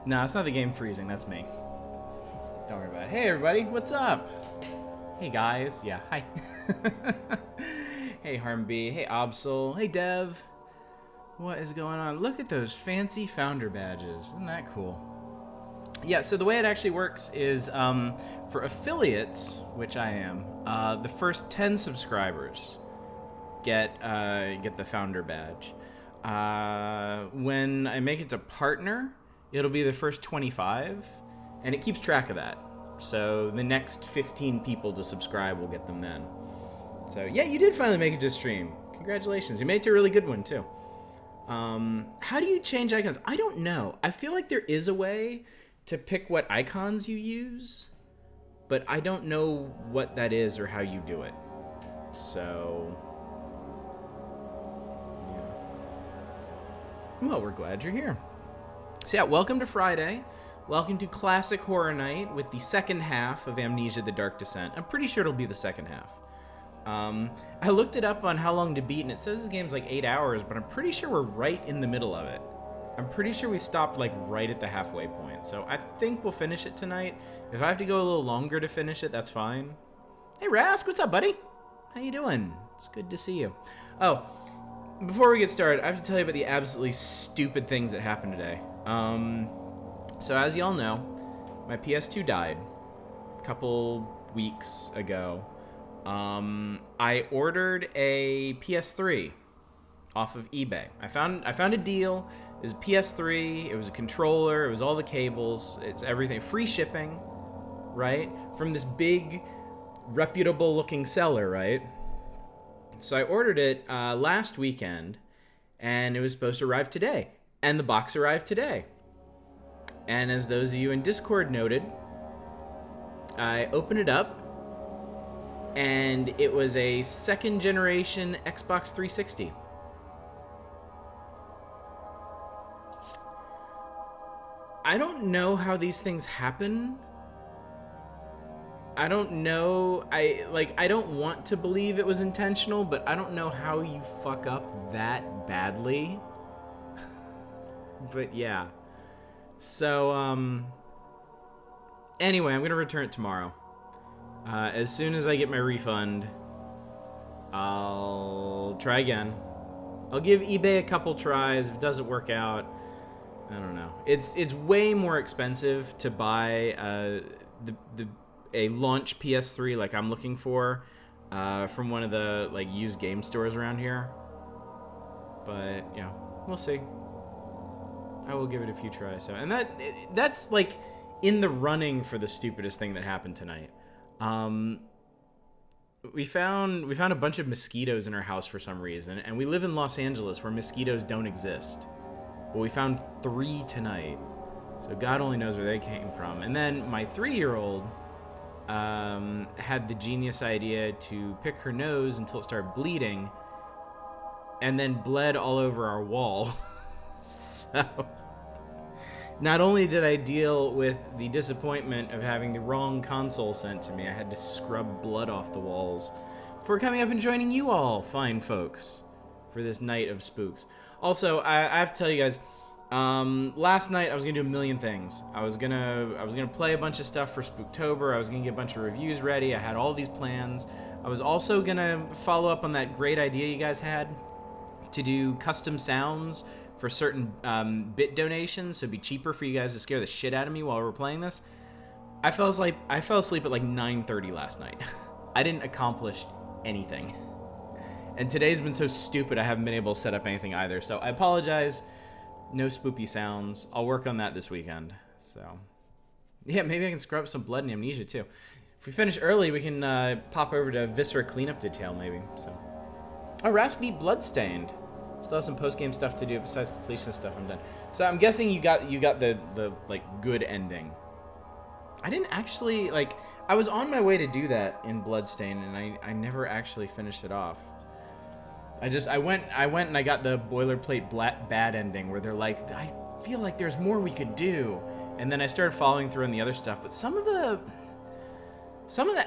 No, it's not the game freezing. That's me. Don't worry about it. Hey, everybody. What's up? Hey, guys. Yeah, hi. Hey, Harmby. Hey, Absol. Hey, Dev. What is going on? Look at those fancy founder badges. Isn't that cool? Yeah, so the way it actually works is for affiliates, which I am, the first 10 subscribers get the founder badge. When I make it to partner, it'll be the first 25, and it keeps track of that. So the next 15 people to subscribe will get them then. So yeah, you did finally make it to stream. Congratulations. You made it to a really good one too. How do you change icons? I don't know. I feel like there is a way to pick what icons you use, but I don't know what that is or how you do it. So yeah. Well, we're glad you're here. So yeah, welcome to Friday. Welcome to Classic Horror Night with the second half of Amnesia: The Dark Descent. I'm pretty sure it'll be the second half. I looked it up on how long to beat, and it says the game's like 8 hours, but I'm pretty sure we're right in the middle of it. I'm pretty sure we stopped like right at the halfway point. So I think we'll finish it tonight. If I have to go a little longer to finish it, that's fine. Hey Rask, what's up, buddy? How you doing? It's good to see you. Oh, before we get started, I have to tell you about the absolutely stupid things that happened today. So as y'all know, my PS2 died a couple weeks ago. I ordered a PS3 off of eBay. I found a deal. It was a PS3, it was a controller, it was all the cables, it's everything. Free shipping, right? From this big, reputable looking seller, right? So I ordered it last weekend, and it was supposed to arrive today. And the box arrived today. And as those of you in Discord noted, I opened it up, and it was a second generation Xbox 360. I don't know how these things happen. I don't know. I don't want to believe it was intentional, but I don't know how you fuck up that badly. But yeah. So, anyway, I'm going to return it tomorrow. As soon as I get my refund, I'll try again. I'll give eBay a couple tries. If it doesn't work out, I don't know. It's way more expensive to buy a launch PS3 like I'm looking for from one of the like used game stores around here. But yeah, we'll see. I will give it a few tries. So, and that's like in the running for the stupidest thing that happened tonight. We found a bunch of mosquitoes in our house for some reason, and we live in Los Angeles where mosquitoes don't exist. But we found 3 tonight, so God only knows where they came from. And then my 3-year-old had the genius idea to pick her nose until it started bleeding, and then bled all over our wall. So, not only did I deal with the disappointment of having the wrong console sent to me, I had to scrub blood off the walls before coming up and joining you all, fine folks, for this night of spooks. Also, I have to tell you guys, last night I was gonna do a million things. I was gonna play a bunch of stuff for Spooktober. I was gonna get a bunch of reviews ready. I had all these plans. I was also gonna follow up on that great idea you guys had to do custom sounds for certain bit donations, so it'd be cheaper for you guys to scare the shit out of me while we're playing this. I fell asleep at like 9:30 last night. I didn't accomplish anything. And today's been so stupid I haven't been able to set up anything either. So I apologize. No spoopy sounds. I'll work on that this weekend. So yeah, maybe I can scrub up some blood in Amnesia too. If we finish early, we can pop over to Viscera cleanup detail maybe. So, oh, Rasp beat Bloodstained. Still have some post-game stuff to do besides completion stuff. I'm done. So I'm guessing you got the like good ending. I didn't actually like. I was on my way to do that in Bloodstained, and I never actually finished it off. I went and I got the boilerplate bad ending where they're like, I feel like there's more we could do, and then I started following through on the other stuff. But some of the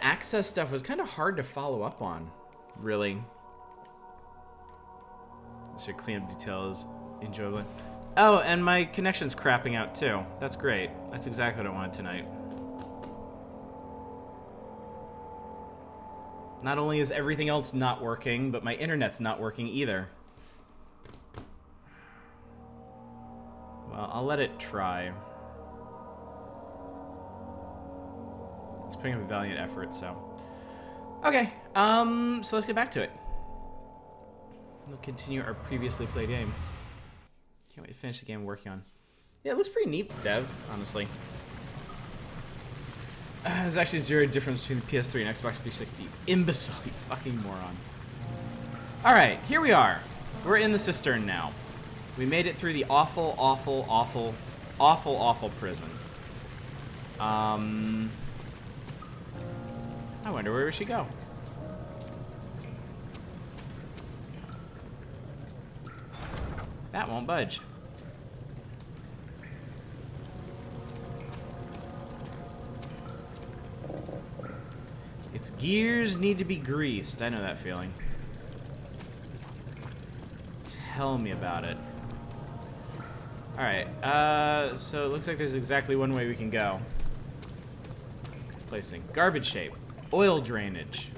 access stuff was kind of hard to follow up on, really. So cleanup details enjoyable. Oh, and my connection's crapping out too. That's great. That's exactly what I wanted tonight. Not only is everything else not working, but my internet's not working either. Well, I'll let it try. It's putting up a valiant effort, so. Okay, so let's get back to it. We'll continue our previously played game. Can't wait to finish the game I'm working on. Yeah, it looks pretty neat, Dev, honestly. There's actually zero difference between the PS3 and Xbox 360. Imbecile, you fucking moron. Alright, here we are. We're in the cistern now. We made it through the awful, awful, awful, awful, awful prison. I wonder where we should go. That won't budge. Its gears need to be greased. I know that feeling. Tell me about it. Alright, so it looks like there's exactly one way we can go. Placing. Garbage shape. Oil drainage.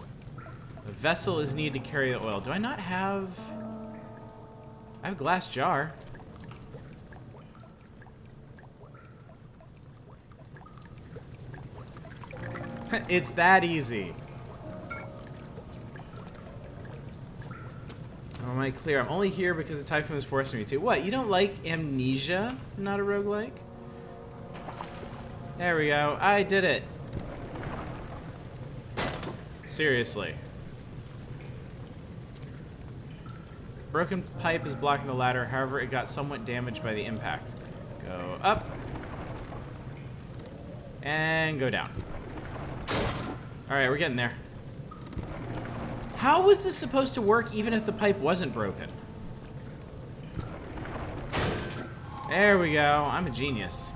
A vessel is needed to carry the oil. Do I not have... I have a glass jar. It's that easy. Am I clear? I'm only here because the typhoon is forcing me to. What? You don't like Amnesia? Not a roguelike? There we go. I did it. Seriously. Broken pipe is blocking the ladder. However, it got somewhat damaged by the impact. Go up. And go down. Alright, we're getting there. How was this supposed to work even if the pipe wasn't broken? There we go. I'm a genius.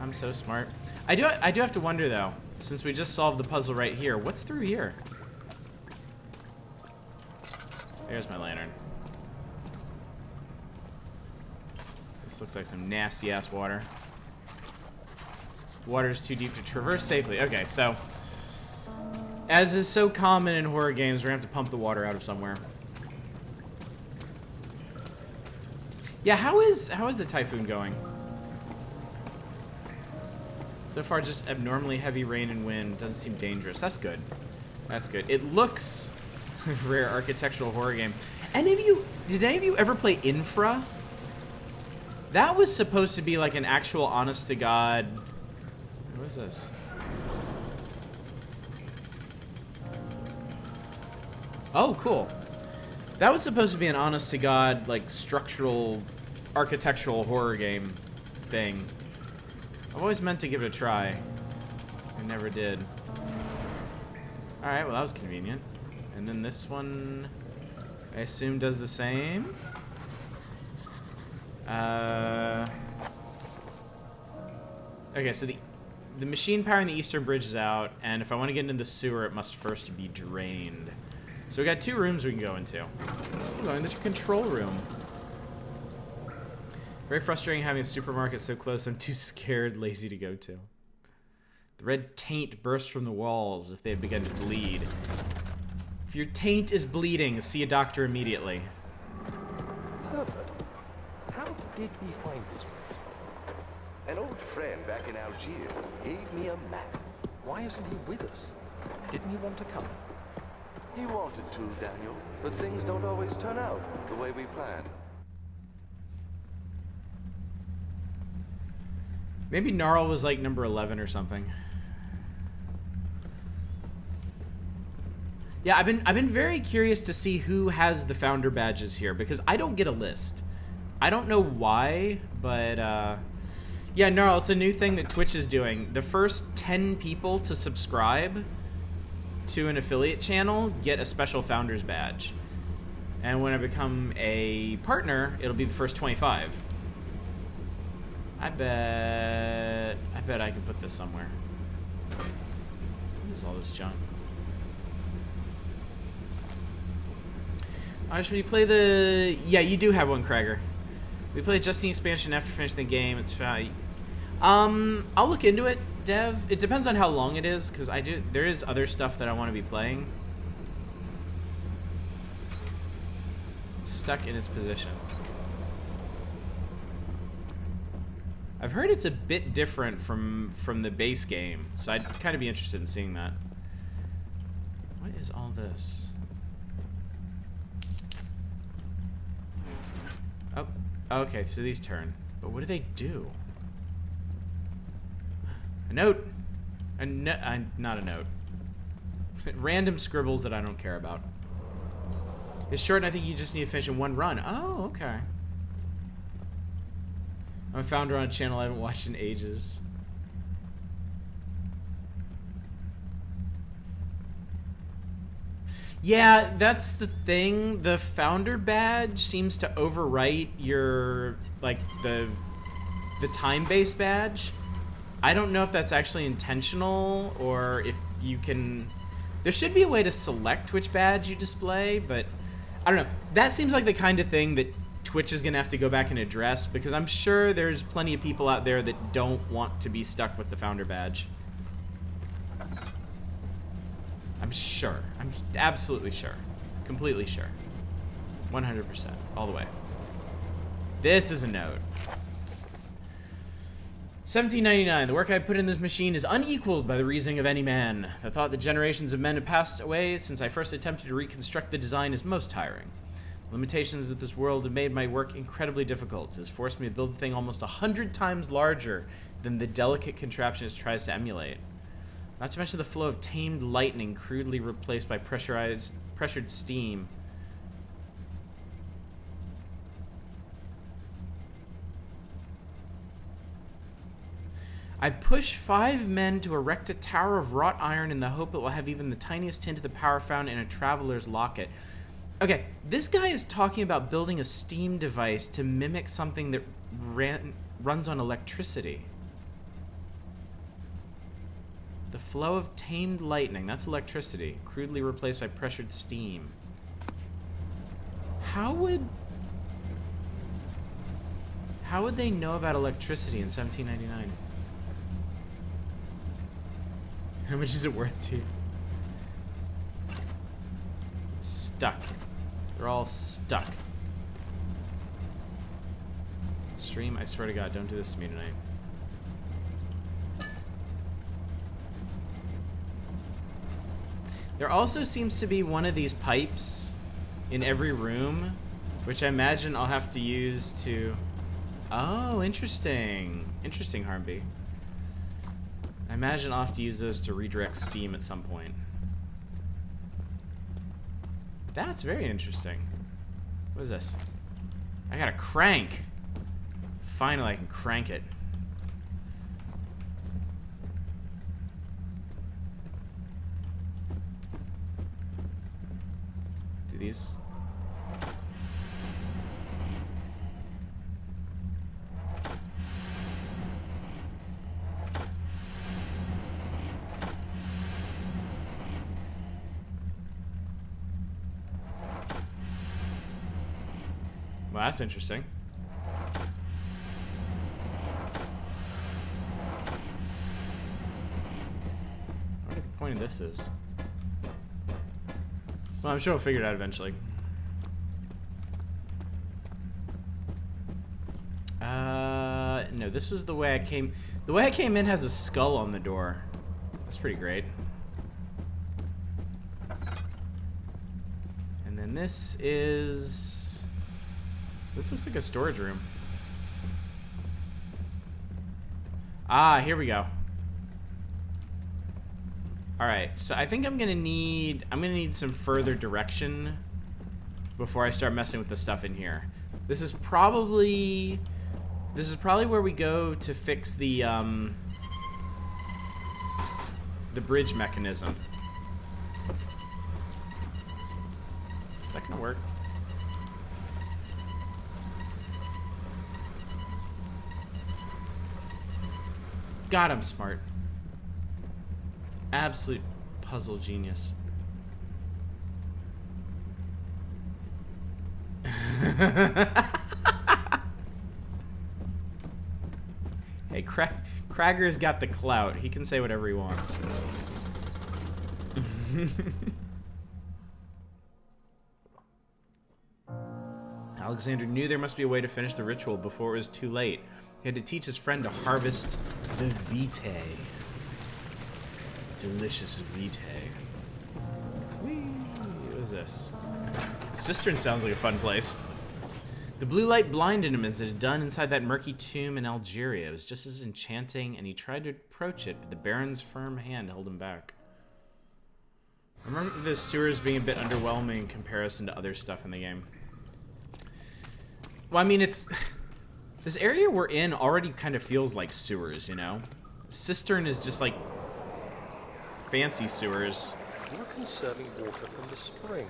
I'm so smart. I do have to wonder though, since we just solved the puzzle right here, what's through here? There's my lantern. This looks like some nasty ass water. Water is too deep to traverse safely. Okay, so as is so common in horror games, we're gonna have to pump the water out of somewhere. Yeah, how is the typhoon going? So far, just abnormally heavy rain and wind. Doesn't seem dangerous. That's good. That's good. It looks rare architectural horror game. Did any of you ever play Infra? That was supposed to be like an actual honest to God. What is this? Oh, cool. That was supposed to be an honest to God, like, structural, architectural horror game thing. I've always meant to give it a try. I never did. Alright, well that was convenient. And then this one, I assume, does the same. Okay, so the machine powering the eastern bridge is out, and if I want to get into the sewer, it must first be drained. So we got 2 rooms we can go into. We're going into the control room. Very frustrating having a supermarket so close. I'm too scared, lazy to go to. The red taint bursts from the walls if they have begun to bleed. If your taint is bleeding, see a doctor immediately. Herbert, how did we find this place? An old friend back in Algiers gave me a map. Why isn't he with us? Didn't he want to come? He wanted to, Daniel, but things don't always turn out the way we planned. Maybe Gnarl was like number 11 or something. Yeah, I've been very curious to see who has the founder badges here, because I don't get a list. I don't know why, but yeah, Gnarl, it's a new thing that Twitch is doing. The first 10 people to subscribe to an affiliate channel get a special founders badge. And when I become a partner, it'll be the first 25. I bet I can put this somewhere. What is all this junk? Should we play the... Yeah, you do have one, Krager. We played just the expansion after finishing the game. It's fine. I'll look into it, Dev. It depends on how long it is, because there is other stuff that I want to be playing. It's stuck in its position. I've heard it's a bit different from the base game, so I'd kind of be interested in seeing that. What is all this? Oh, okay, so these turn. But what do they do? A note. Not a note. Random scribbles that I don't care about. It's short, and I think you just need to finish in one run. Oh, okay. I'm a founder on a channel I haven't watched in ages. Yeah, that's the thing. The founder badge seems to overwrite your, like, the time-based badge. I don't know if that's actually intentional or if you can... There should be a way to select which badge you display, but I don't know. That seems like the kind of thing that Twitch is going to have to go back and address, because I'm sure there's plenty of people out there that don't want to be stuck with the founder badge. I'm sure. I'm absolutely sure. Completely sure. 100%. All the way. This is a note. 1799. The work I put in this machine is unequaled by the reasoning of any man. The thought that generations of men have passed away since I first attempted to reconstruct the design is most tiring. Limitations of this world have made my work incredibly difficult. It has forced me to build a thing almost 100 times larger than the delicate contraption it tries to emulate. Not to mention the flow of tamed lightning crudely replaced by pressured steam. I push 5 men to erect a tower of wrought iron in the hope it will have even the tiniest hint of the power found in a traveler's locket. Okay, this guy is talking about building a steam device to mimic something that runs on electricity. The flow of tamed lightning, that's electricity, crudely replaced by pressured steam. How would they know about electricity in 1799? How much is it worth to you? It's stuck. They're all stuck. Stream, I swear to God, don't do this to me tonight. There also seems to be one of these pipes in every room, which I imagine I'll have to use to... Oh, interesting. Interesting, Harmby. I imagine I'll have to use those to redirect steam at some point. That's very interesting. What is this? I got a crank. Finally, I can crank it. Do these... Well, that's interesting. I wonder what the point of this is. Well, I'm sure we'll figure it out eventually. No, this was the way I came... The way I came in has a skull on the door. That's pretty great. And then this is... This looks like a storage room. Ah, here we go. Alright, so I think I'm gonna need some further direction before I start messing with the stuff in here. This is probably where we go to fix the bridge mechanism. Is that gonna work? God, I'm smart. Absolute puzzle genius. Hey, Cragger's got the clout. He can say whatever he wants. Alexander knew there must be a way to finish the ritual before it was too late. He had to teach his friend to harvest the vitae. Delicious vitae. Whee! What is this? Cistern sounds like a fun place. The blue light blinded him as it had done inside that murky tomb in Algeria. It was just as enchanting, and he tried to approach it, but the Baron's firm hand held him back. I remember the sewers being a bit underwhelming in comparison to other stuff in the game. Well, I mean, it's... This area we're in already kind of feels like sewers, you know? Cistern is just like... fancy sewers. You're conserving water from the spring.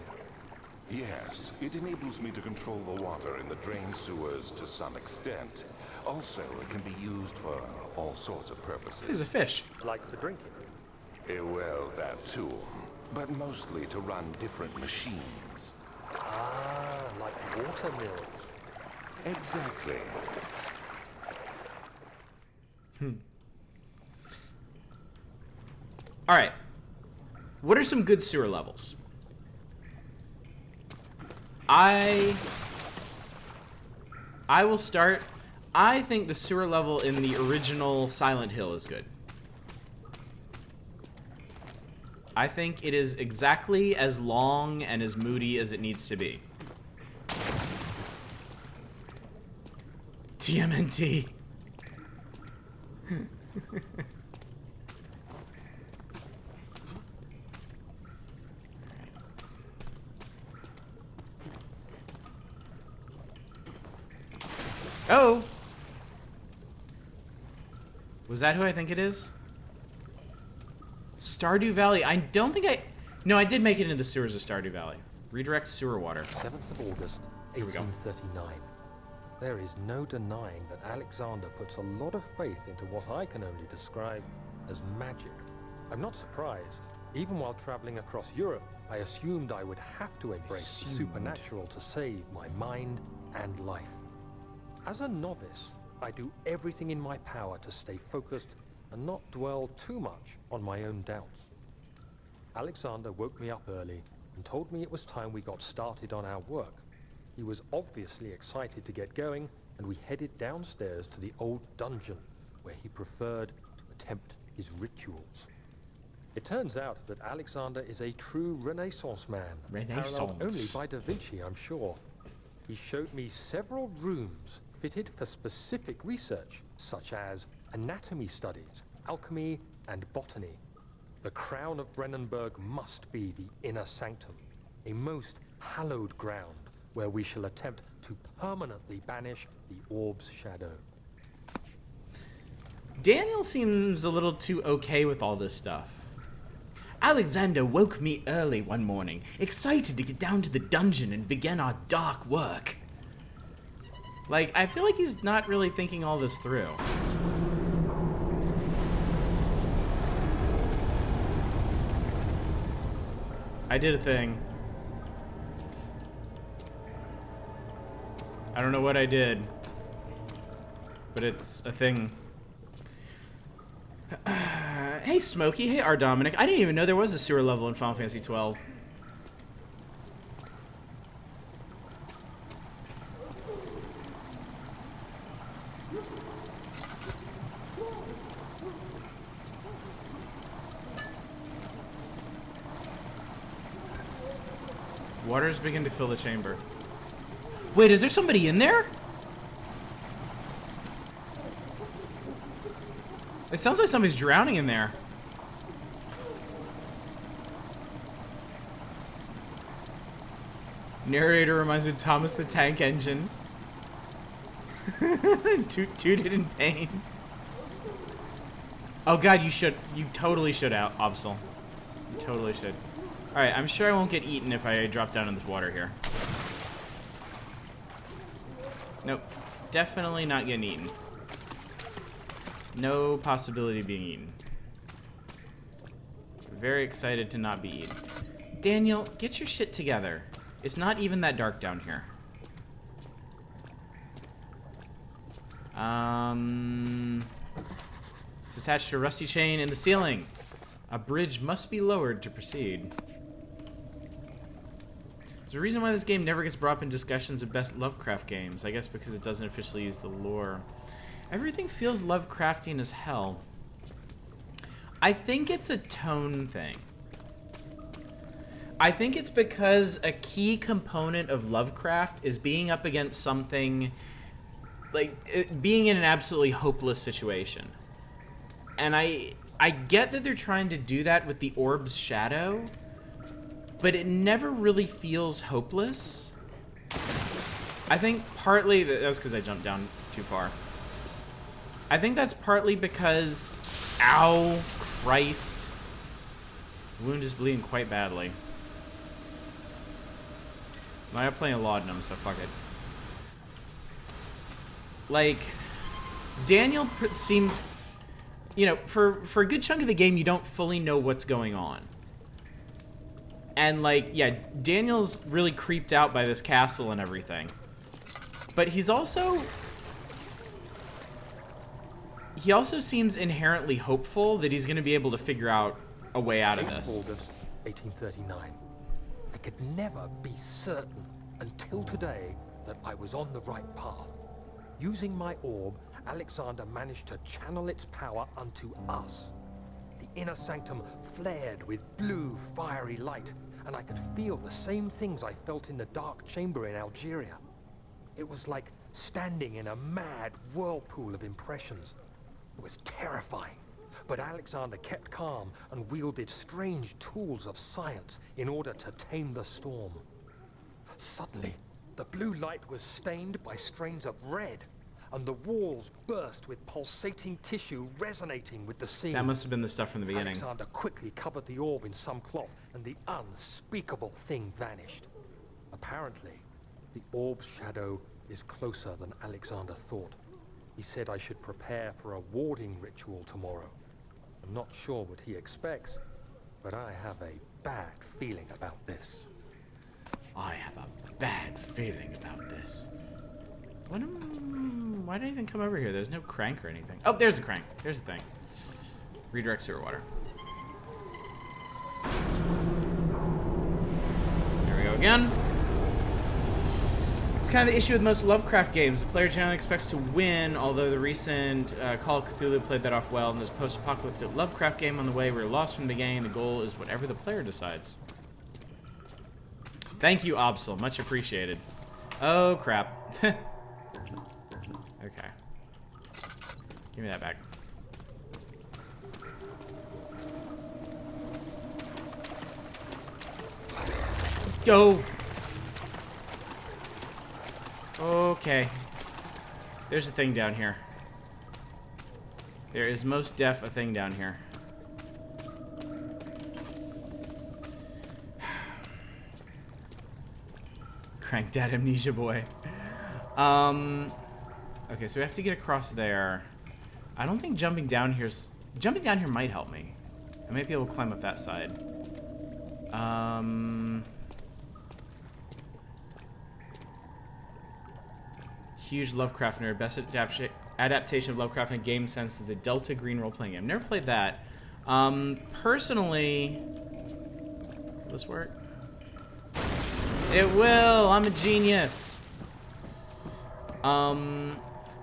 Yes, it enables me to control the water in the drain sewers to some extent. Also, it can be used for all sorts of purposes. There's a fish. Like for drinking. Well, that too. But mostly to run different machines. Ah, like water mills. Exactly. Alright. What are some good sewer levels? I will start. I think the sewer level in the original Silent Hill is good. I think it is exactly as long and as moody as it needs to be. TMNT. Oh! Was that who I think it is? Stardew Valley. I don't think I... No, I did make it into the sewers of Stardew Valley. Redirect sewer water. 7th of August, Here we go. 1839. There is no denying that Alexander puts a lot of faith into what I can only describe as magic. I'm not surprised. Even while traveling across Europe, I assumed I would have to embrace the supernatural to save my mind and life. As a novice, I do everything in my power to stay focused and not dwell too much on my own doubts. Alexander woke me up early and told me it was time we got started on our work. He was obviously excited to get going, and we headed downstairs to the old dungeon, where he preferred to attempt his rituals. It turns out that Alexander is a true Renaissance man, paralleled only by Da Vinci, I'm sure. He showed me several rooms fitted for specific research, such as anatomy studies, alchemy, and botany. The crown of Brennenburg must be the inner sanctum, a most hallowed ground where we shall attempt to permanently banish the orb's shadow. Daniel seems a little too okay with all this stuff. Alexander woke me early one morning, excited to get down to the dungeon and begin our dark work. Like, I feel like he's not really thinking all this through. I did a thing. I don't know what I did, but it's a thing. Hey Smokey, hey R Dominic. I didn't even know there was a sewer level in Final Fantasy 12. Waters begin to fill the chamber. Wait, is there somebody in there? It sounds like somebody's drowning in there. Narrator reminds me of Thomas the Tank Engine. Tooted in pain. Oh god, you totally should out, Absol. You totally should. Alright, I'm sure I won't get eaten if I drop down in this water here. Nope. Definitely not getting eaten. No possibility of being eaten. Very excited to not be eaten. Daniel, get your shit together. It's not even that dark down here. It's attached to a rusty chain in the ceiling. A bridge must be lowered to proceed. There's a reason why this game never gets brought up in discussions of best Lovecraft games. I guess because it doesn't officially use the lore. Everything feels Lovecraftian as hell. I think it's a tone thing. I think it's because a key component of Lovecraft is being up against something, like being in an absolutely hopeless situation. And I get that they're trying to do that with the orb's shadow, but it never really feels hopeless. I think partly that was because I jumped down too far. I think that's partly because, ow, Christ, the wound is bleeding quite badly. I'm not playing a laudanum, so fuck it. Like, Daniel seems, you know, for a good chunk of the game, you don't fully know what's going on. And, like, yeah, Daniel's really creeped out by this castle and everything. But he also seems inherently hopeful that he's going to be able to figure out a way out of this. August 1839. I could never be certain until today that I was on the right path. Using my orb, Alexander managed to channel its power unto us. The inner sanctum flared with blue, fiery light, and I could feel the same things I felt in the dark chamber in Algeria. It was like standing in a mad whirlpool of impressions. It was terrifying, but Alexander kept calm and wielded strange tools of science in order to tame the storm. Suddenly, the blue light was stained by strains of red, and the walls burst with pulsating tissue resonating with the scene. That must have been the stuff from the beginning. Alexander quickly covered the orb in some cloth, and the unspeakable thing vanished. Apparently, the orb's shadow is closer than Alexander thought. He said I should prepare for a warding ritual tomorrow. I'm not sure what he expects, but I have a bad feeling about this. I have a bad feeling about this. Why did I even come over here? There's no crank or anything. Oh, there's the crank. There's the thing. Redirect sewer water. There we go again. It's kind of the issue with most Lovecraft games. The player generally expects to win, although the recent Call of Cthulhu played that off well, and there's a post-apocalyptic Lovecraft game on the way. We're lost from the beginning. The goal is whatever the player decides. Thank you, Obsel. Much appreciated. Oh, crap. Okay. Give me that back. Go! Okay. There's a thing down here. There is most def a thing down here. Cranked out Amnesia boy. Okay, so we have to get across there. I don't think jumping down here might help me. I might be able to climb up that side. Huge Lovecraft nerd. Best adaptation of Lovecraft in game sense is the Delta Green role-playing game. Never played that. Personally, will this work? It will. I'm a genius.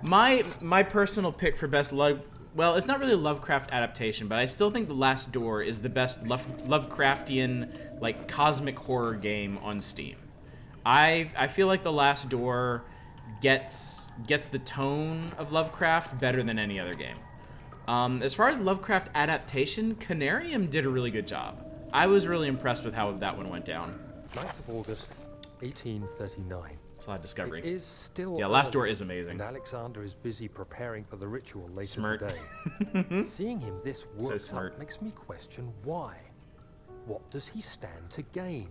My personal pick for best well, it's not really a Lovecraft adaptation, but I still think The Last Door is the best Lovecraftian, like, cosmic horror game on Steam. I feel like The Last Door gets the tone of Lovecraft better than any other game. As far as Lovecraft adaptation, Canarium did a really good job. I was really impressed with how that one went down. 9th of August, 1839. It's a lot of discovery. It is still Yeah, Last Door early, is amazing. and Alexander is busy preparing for the ritual later Smart. today. Seeing him this worked smart. up makes me question why. What does he stand to gain?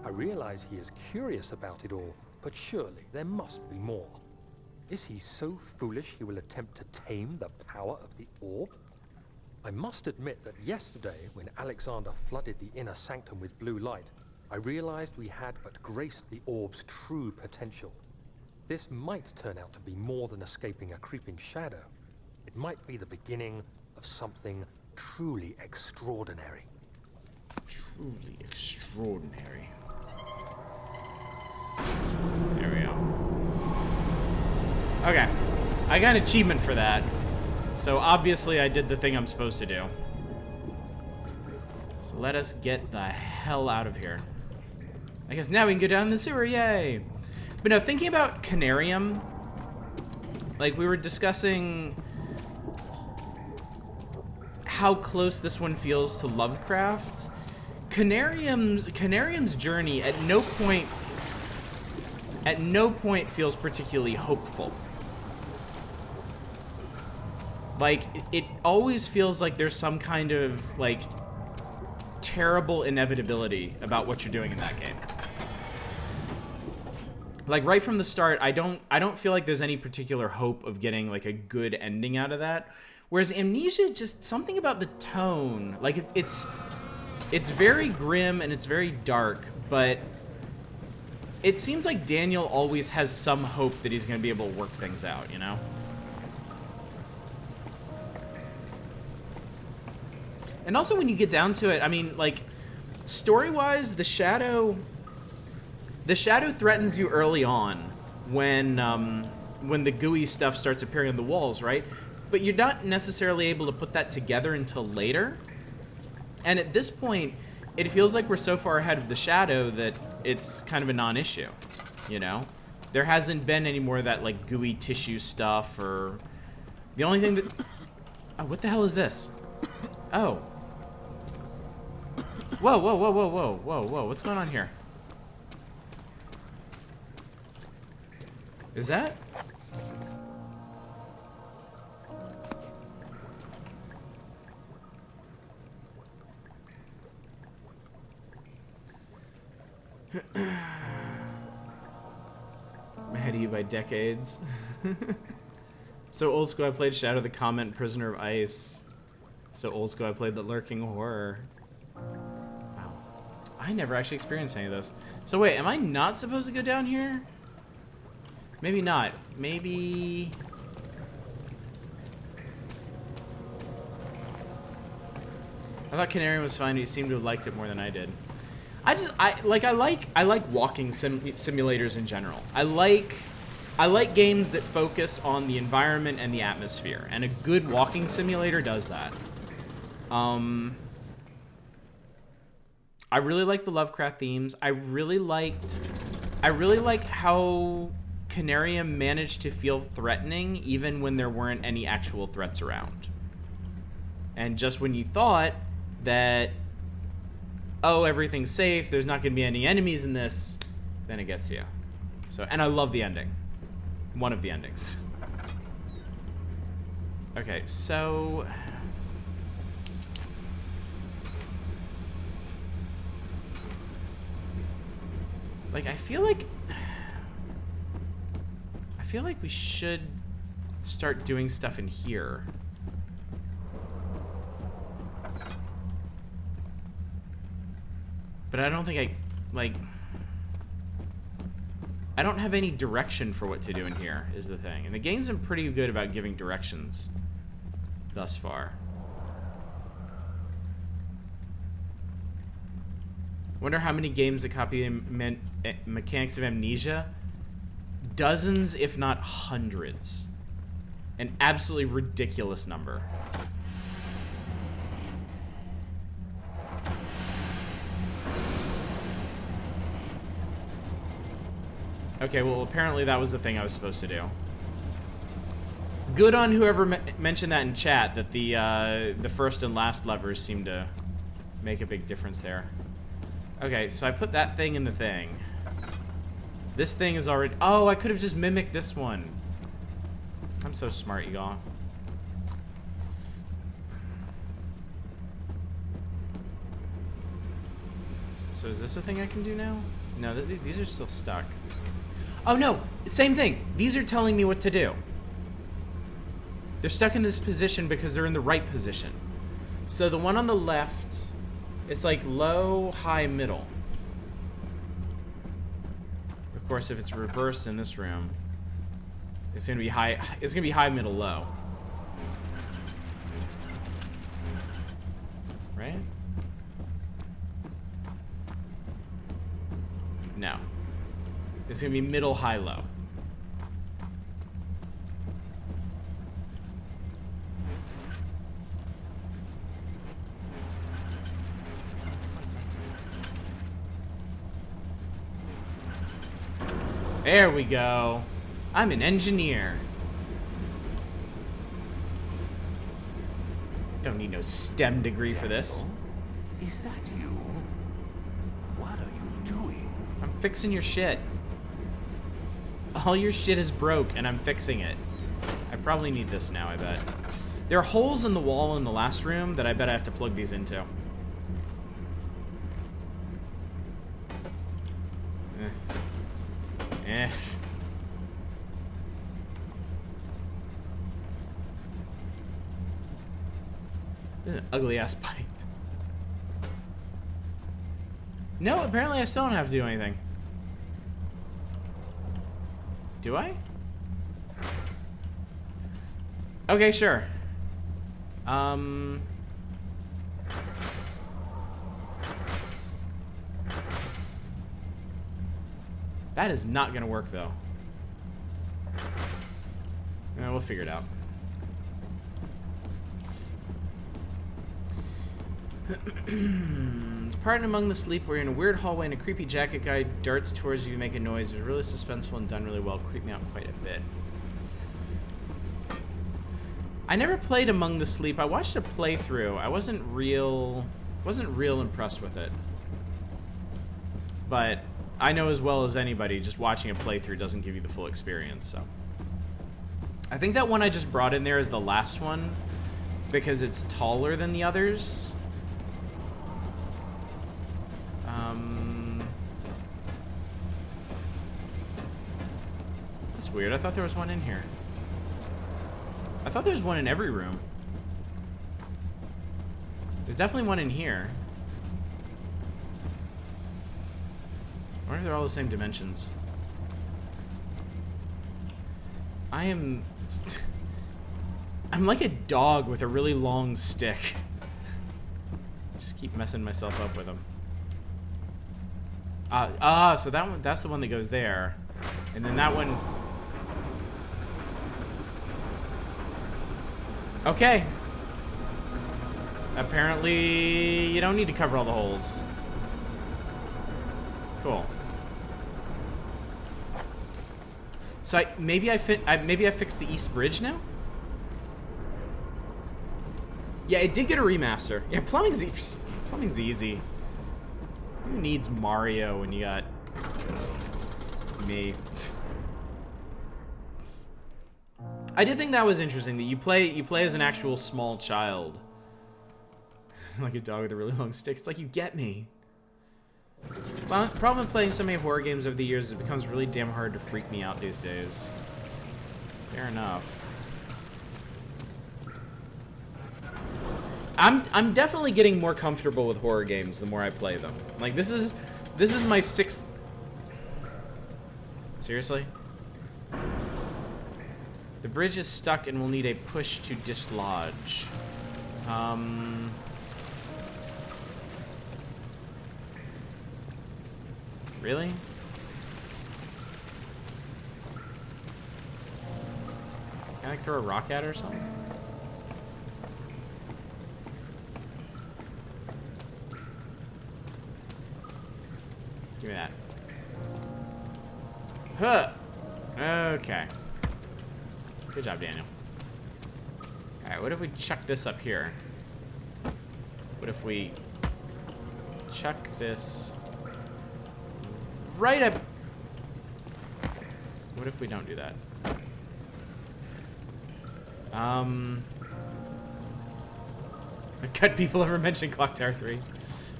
I realize he is curious about it all, but surely there must be more. Is he so foolish he will attempt to tame the power of the orb? I must admit that yesterday, when Alexander flooded the inner sanctum with blue light, I realized we had but graced the orb's true potential. This might turn out to be more than escaping a creeping shadow. It might be the beginning of something truly extraordinary. Truly extraordinary. There we go. Okay. I got an achievement for that. So obviously I did the thing I'm supposed to do. So let us get the hell out of here. I guess now we can go down the sewer, yay! But no, thinking about Canarium, like we were discussing how close this one feels to Lovecraft. Canarium's journey at no point feels particularly hopeful. Like, it always feels like there's some kind of, like, terrible inevitability about what you're doing in that game. Like, right from the start, I don't feel like there's any particular hope of getting, like, a good ending out of that. Whereas Amnesia, just something about the tone, like, it's very grim and it's very dark, but it seems like Daniel always has some hope that he's going to be able to work things out, you know? And also when you get down to it, I mean, like, story-wise, the shadow threatens you early on when the gooey stuff starts appearing on the walls, right? But you're not necessarily able to put that together until later. And at this point, it feels like we're so far ahead of the shadow that it's kind of a non-issue, you know? There hasn't been any more of that, like, gooey tissue stuff, or... The only thing that... Oh, what the hell is this? Oh. Whoa, whoa, whoa, whoa, whoa, whoa, whoa, what's going on here? Is that? I'm ahead of you by decades. So old school I played Shadow the Comment, Prisoner of Ice. So old school I played The Lurking Horror. Wow. I never actually experienced any of those. So wait, am I not supposed to go down here? Maybe not. Maybe... I thought Canarium was fine, but he seemed to have liked it more than I did. I like walking simulators in general. I like games that focus on the environment and the atmosphere, and a good walking simulator does that. I really like the Lovecraft themes. I really like how Canarium managed to feel threatening even when there weren't any actual threats around. And just when you thought that, oh, everything's safe, there's not going to be any enemies in this, then it gets you. So, and I love the ending. One of the endings. Okay, so... Like, I feel like we should start doing stuff in here. But I don't think I don't have any direction for what to do in here, is the thing. And the game's been pretty good about giving directions thus far. Wonder how many games that copy the mechanics of Amnesia? Dozens, if not hundreds. An absolutely ridiculous number. Okay, well, apparently that was the thing I was supposed to do. Good on whoever mentioned that in chat, that the first and last levers seem to make a big difference there. Okay, so I put that thing in the thing. This thing is already... Oh, I could have just mimicked this one. I'm so smart, y'all. So is this a thing I can do now? No, these are still stuck. Oh no, same thing. These are telling me what to do. They're stuck in this position because they're in the right position. So the one on the left, it's like low, high, middle. Of course, if it's reversed in this room, it's gonna be high. It's gonna be high, middle, low. It's gonna be middle, high, low. There we go. I'm an engineer. Don't need no STEM degree for this. Is that you? What are you doing? I'm fixing your shit. All your shit is broke, and I'm fixing it. I probably need this now, I bet. There are holes in the wall in the last room that I bet I have to plug these into. Yes. This is an ugly ass pipe. No, apparently I still don't have to do anything. Do I? Okay, sure. That is not gonna work though. We'll figure it out. Pardon among the sleep, where you're in a weird hallway and a creepy jacket guy darts towards you, make a noise. It was really suspenseful and done really well. Creeped me out quite a bit. I never played Among the Sleep. I watched a playthrough. I wasn't real impressed with it. But I know as well as anybody, just watching a playthrough doesn't give you the full experience, so. I think that one I just brought in there is the last one because it's taller than the others. That's weird. I thought there was one in here. I thought there was one in every room. There's definitely one in here. I wonder if they're all the same dimensions. I'm like a dog with a really long stick. Just keep messing myself up with them. So that one, that's the one that goes there. And then that one. Okay. Apparently, you don't need to cover all the holes. Cool. So maybe I fixed the East Bridge now? Yeah, it did get a remaster. Yeah, plumbing's easy. Who needs Mario when you got me? I did think that was interesting that you play as an actual small child. Like a dog with a really long stick. It's like, you get me. The problem with playing so many horror games over the years is it becomes really damn hard to freak me out these days. Fair enough. I'm definitely getting more comfortable with horror games the more I play them. Like, this is my 6th. Seriously? The bridge is stuck and will need a push to dislodge. Really? Can I throw a rock at her or something? Give me that. Huh. Okay. Good job, Daniel. Alright, what if we chuck this up here? What if we chuck this right up? What if we don't do that? Cut people ever mentioned Clock Tower 3?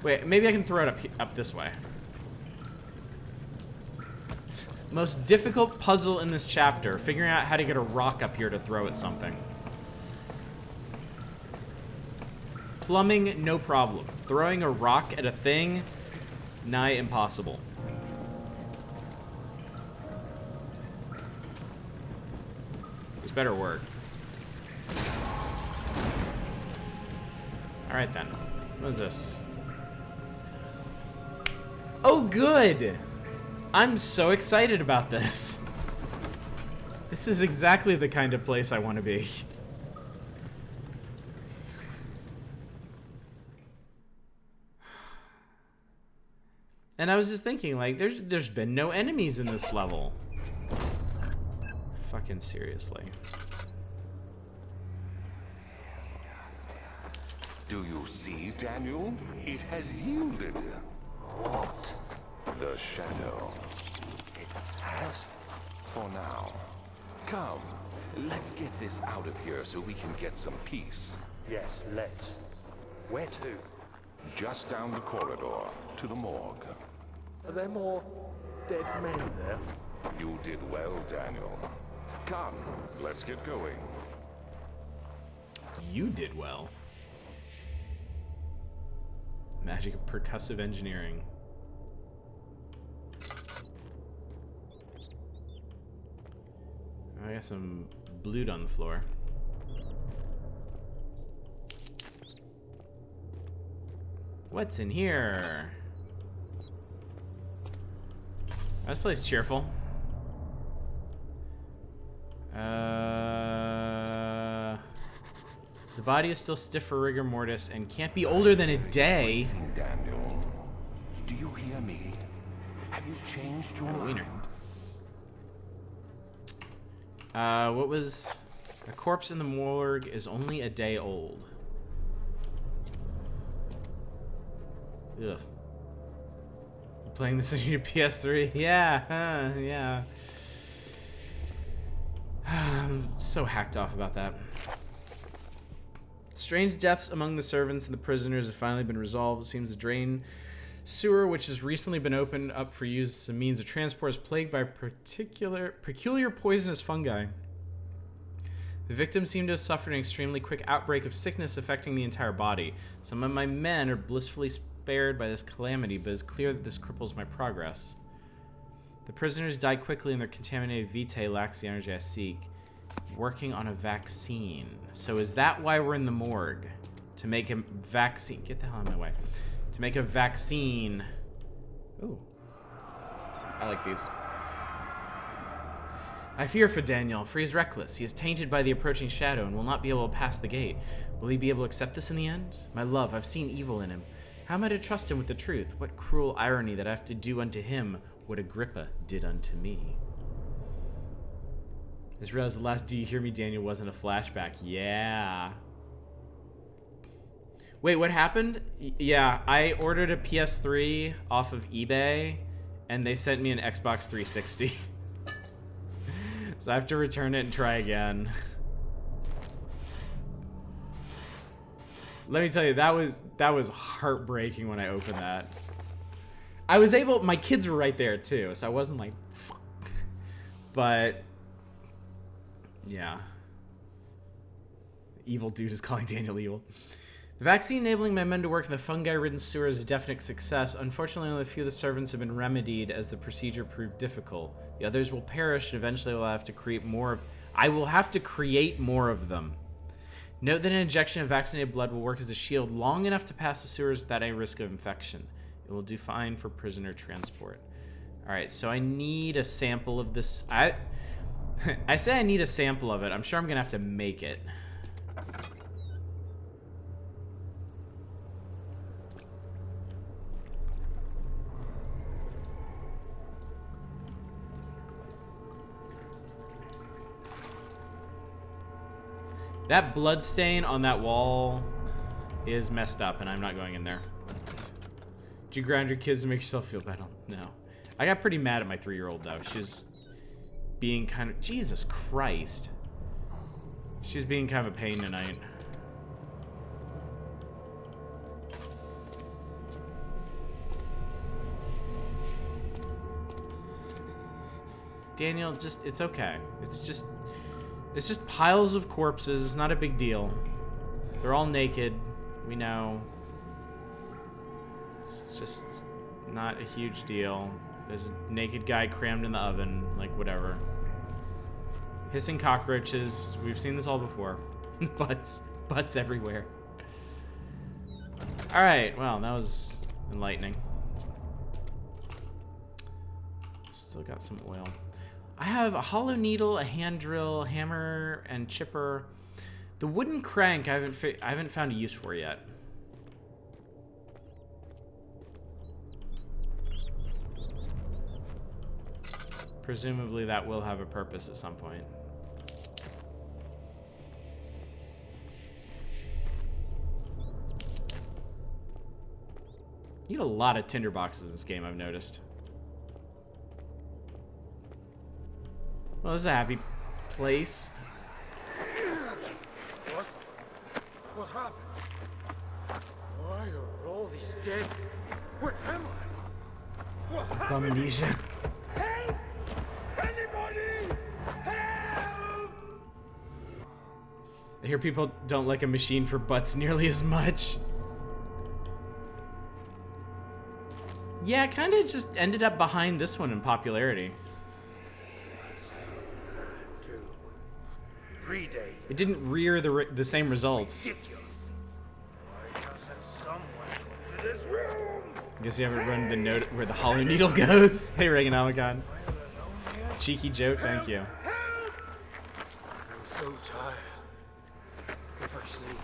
Wait, maybe I can throw it up this way. Most difficult puzzle in this chapter, figuring out how to get a rock up here to throw at something. Plumbing, no problem. Throwing a rock at a thing, nigh impossible. This better work. Alright then. What is this? Oh, good! I'm so excited about this. This is exactly the kind of place I want to be. And I was just thinking, like, there's been no enemies in this level. Fucking seriously. Do you see, Daniel? It has yielded. What? The shadow. It has? For now. Come, let's get this out of here so we can get some peace. Yes, let's. Where to? Just down the corridor, to the morgue. Are there more dead men there? You did well, Daniel. Come, let's get going. You did well. Magic of percussive engineering. I got some blood on the floor. What's in here? This place is cheerful. The body is still stiff for rigor mortis and can't be older than a day. Daniel, do you hear me? Have you changed your Wiener. mind? What was... A corpse in the morgue is only a day old. Ugh. You playing this on your PS3? Yeah, yeah. I'm so hacked off about that. Strange deaths among the servants and the prisoners have finally been resolved. It seems the drain sewer, which has recently been opened up for use as a means of transport, is plagued by peculiar poisonous fungi. The victims seem to have suffered an extremely quick outbreak of sickness affecting the entire body. Some of my men are blissfully spared by this calamity, but it's clear that this cripples my progress. The prisoners die quickly and their contaminated vitae lacks the energy I seek. Working on a vaccine. So is that why we're in the morgue? To make a vaccine. Get the hell out of my way. To make a vaccine. Ooh. I like these. I fear for Daniel, for he is reckless. He is tainted by the approaching shadow and will not be able to pass the gate. Will he be able to accept this in the end? My love, I've seen evil in him. How am I to trust him with the truth? What cruel irony that I have to do unto him what Agrippa did unto me. I just realized the last "Do you hear me, Daniel" wasn't a flashback. Yeah. Wait, what happened? Yeah, I ordered a PS3 off of eBay, and they sent me an Xbox 360. So I have to return it and try again. Let me tell you, that was heartbreaking when I opened that. I was able, my kids were right there too, so I wasn't like, fuck. But yeah. Evil dude is calling Daniel evil. The vaccine enabling my men to work in the fungi-ridden sewer is a definite success. Unfortunately, only a few of the servants have been remedied as the procedure proved difficult. The others will perish, and eventually I will have to create more of... I will have to create more of them. Note that an injection of vaccinated blood will work as a shield long enough to pass the sewers without any risk of infection. It will do fine for prisoner transport. Alright, so I need a sample of this. I say I need a sample of it. I'm sure I'm gonna have to make it. That blood stain on that wall is messed up, and I'm not going in there. Did you ground your kids to make yourself feel better? No. I got pretty mad at my 3-year-old, though. She was being kind of... Jesus Christ. She was being kind of a pain tonight. Daniel, it's okay. It's just piles of corpses. It's not a big deal. They're all naked. We know. It's just not a huge deal. There's a naked guy crammed in the oven. Like, whatever. Hissing cockroaches. We've seen this all before. Butts everywhere. Alright, well, that was enlightening. Still got some oil. I have a hollow needle, a hand drill, hammer, and chipper. The wooden crank I haven't found a use for yet. Presumably that will have a purpose at some point. You need a lot of tinderboxes in this game, I've noticed. Well, this is a happy place. What happened? Why are all these dead? Where am I? What happened? Amnesia. Help! Anybody! Help! I hear people don't like a machine for butts nearly as much. Yeah, it kind of just ended up behind this one in popularity. 2, 3 days. It didn't rear the same results. Ridiculous. Why doesn't someone go to this room? Guess you haven't run the note where the hollow needle goes. Hey, Reaganomicon. Am I all alone here? Cheeky joke, thank you. Help! I'm so tired. If I sleep,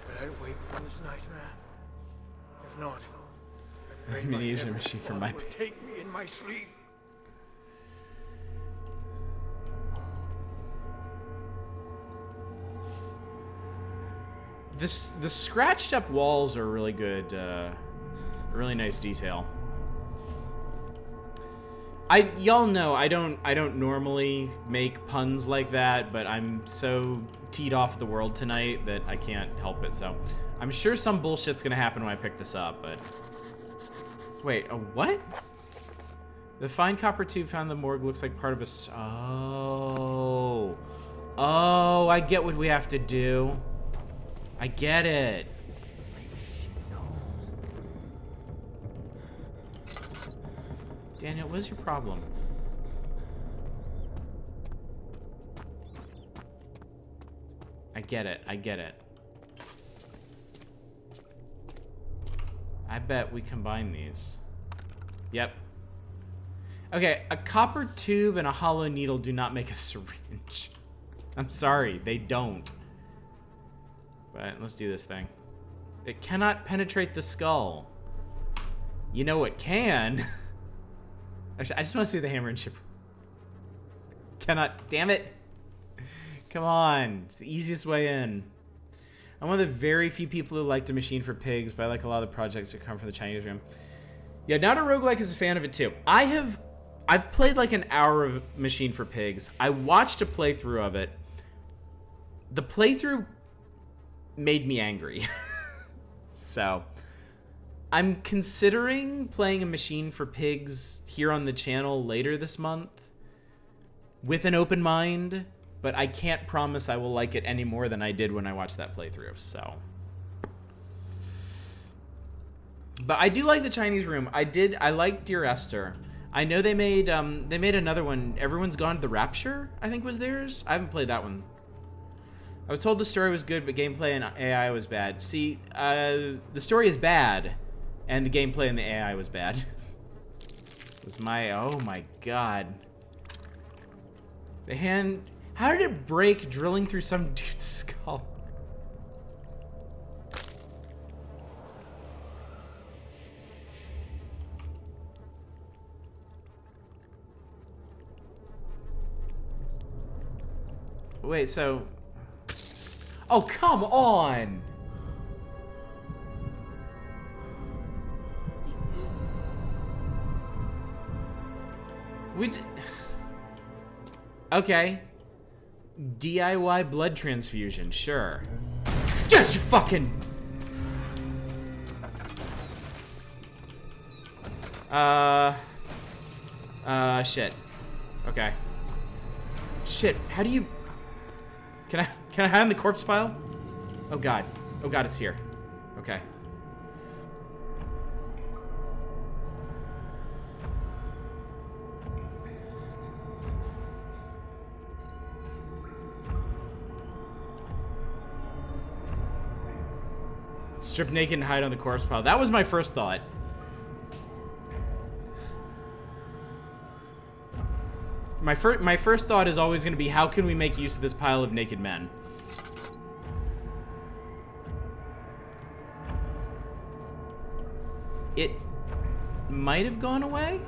will I wake from this nightmare? If not, I pray my Amnesia heavenly machine for Father my will take me in my sleep. The scratched up walls are really good, really nice detail. Y'all know I don't normally make puns like that, but I'm so teed off the world tonight that I can't help it. So I'm sure some bullshit's gonna happen when I pick this up. But wait, a what? The fine copper tube found in the morgue looks like part of a. Oh, I get what we have to do. I get it. Daniel, what's your problem? I get it. I get it. I bet we combine these. Yep. Okay, a copper tube and a hollow needle do not make a syringe. I'm sorry, they don't. But let's do this thing. It cannot penetrate the skull. You know it can. Actually, I just want to see the hammer and chipper. Cannot. Damn it. Come on. It's the easiest way in. I'm one of the very few people who like to machine for pigs, but I like a lot of the projects that come from the Chinese room. Yeah, Not a Roguelike is a fan of it too. I've played like an hour of Machine for Pigs. I watched a playthrough of it. The playthrough made me angry. So I'm considering playing a Machine for Pigs here on the channel later this month with an open mind, but I can't promise I will like it any more than I did when I watched that playthrough. So, but I do like the Chinese room. I like Dear Esther. I know they made another one. Everyone's Gone to the Rapture, I think was theirs. I haven't played that one. I was told the story was good, but gameplay and AI was bad. See, the story is bad, and the gameplay and the AI was bad. It was oh my god. The hand, how did it break drilling through some dude's skull? Wait, so... Oh, come on! Okay. DIY blood transfusion, sure. Just fucking... shit. Okay. Shit, how do you... Can I hide in the corpse pile? Oh god. Oh god, it's here. Okay. Strip naked and hide on the corpse pile. That was my first thought. my first thought is always going to be, how can we make use of this pile of naked men? It might have gone away?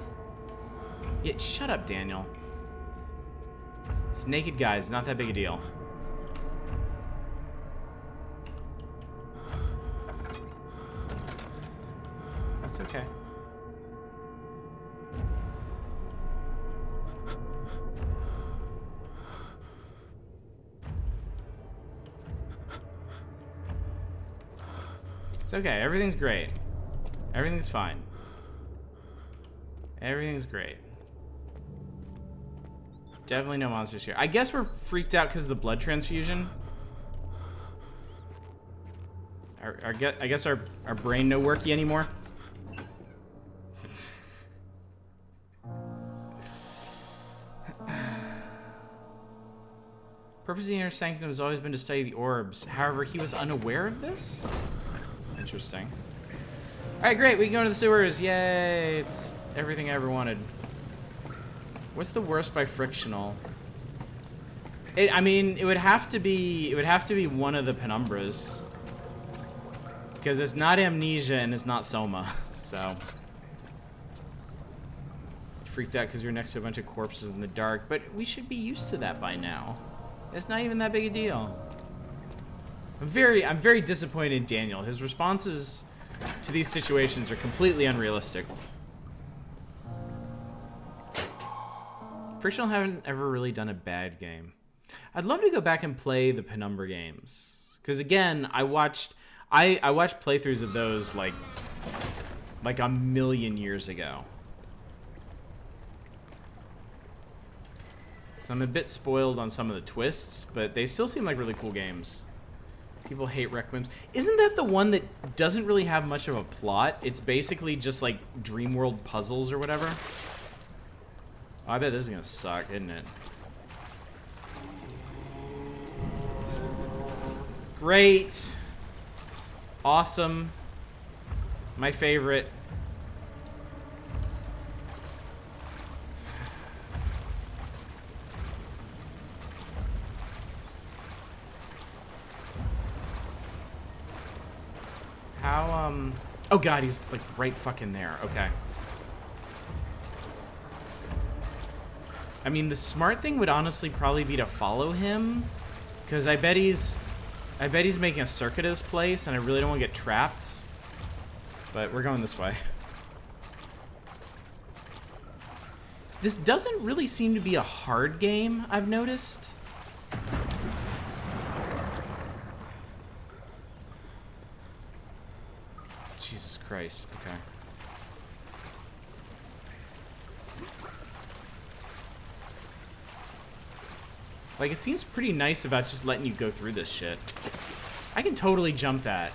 Yeah, shut up, Daniel. It's naked guys, not that big a deal. That's okay. It's okay, everything's great. Everything's fine. Everything's great. Definitely no monsters here. I guess we're freaked out because of the blood transfusion. I guess our brain no worky anymore. Purpose of the inner sanctum has always been to study the orbs. However, he was unaware of this? It's interesting. Alright, great. We can go to the sewers. Yay. It's everything I ever wanted. What's the worst by frictional? I mean, it would have to be one of the penumbras. Because it's not Amnesia and it's not Soma. So. Freaked out because we were next to a bunch of corpses in the dark. But we should be used to that by now. It's not even that big a deal. I'm very disappointed in Daniel. His responses to these situations are completely unrealistic. Frictional haven't ever really done a bad game. I'd love to go back and play the Penumbra games. Because again, I watched playthroughs of those like a million years ago. So I'm a bit spoiled on some of the twists, but they still seem like really cool games. People hate Requiem's. Isn't that the one that doesn't really have much of a plot? It's basically just like dream world puzzles or whatever. Oh, I bet this is gonna suck, isn't it? Great. Awesome. My favorite. How, oh god, he's like right fucking there. Okay. I mean, the smart thing would honestly probably be to follow him, because I bet he's making a circuit of this place, and I really don't want to get trapped. But we're going this way. This doesn't really seem to be a hard game, I've noticed. Jesus Christ, okay. Like, it seems pretty nice about just letting you go through this shit. I can totally jump that.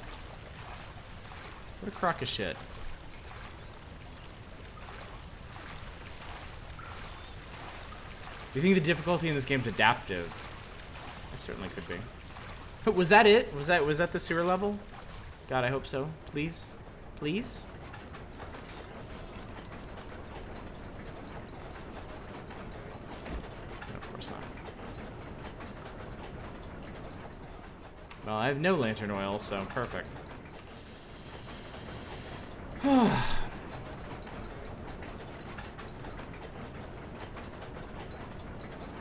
What a crock of shit. Do you think the difficulty in this game is adaptive? It certainly could be. Was that it? Was that the sewer level? God, I hope so. Please? Please? No, of course not. Well, I have no lantern oil, so perfect.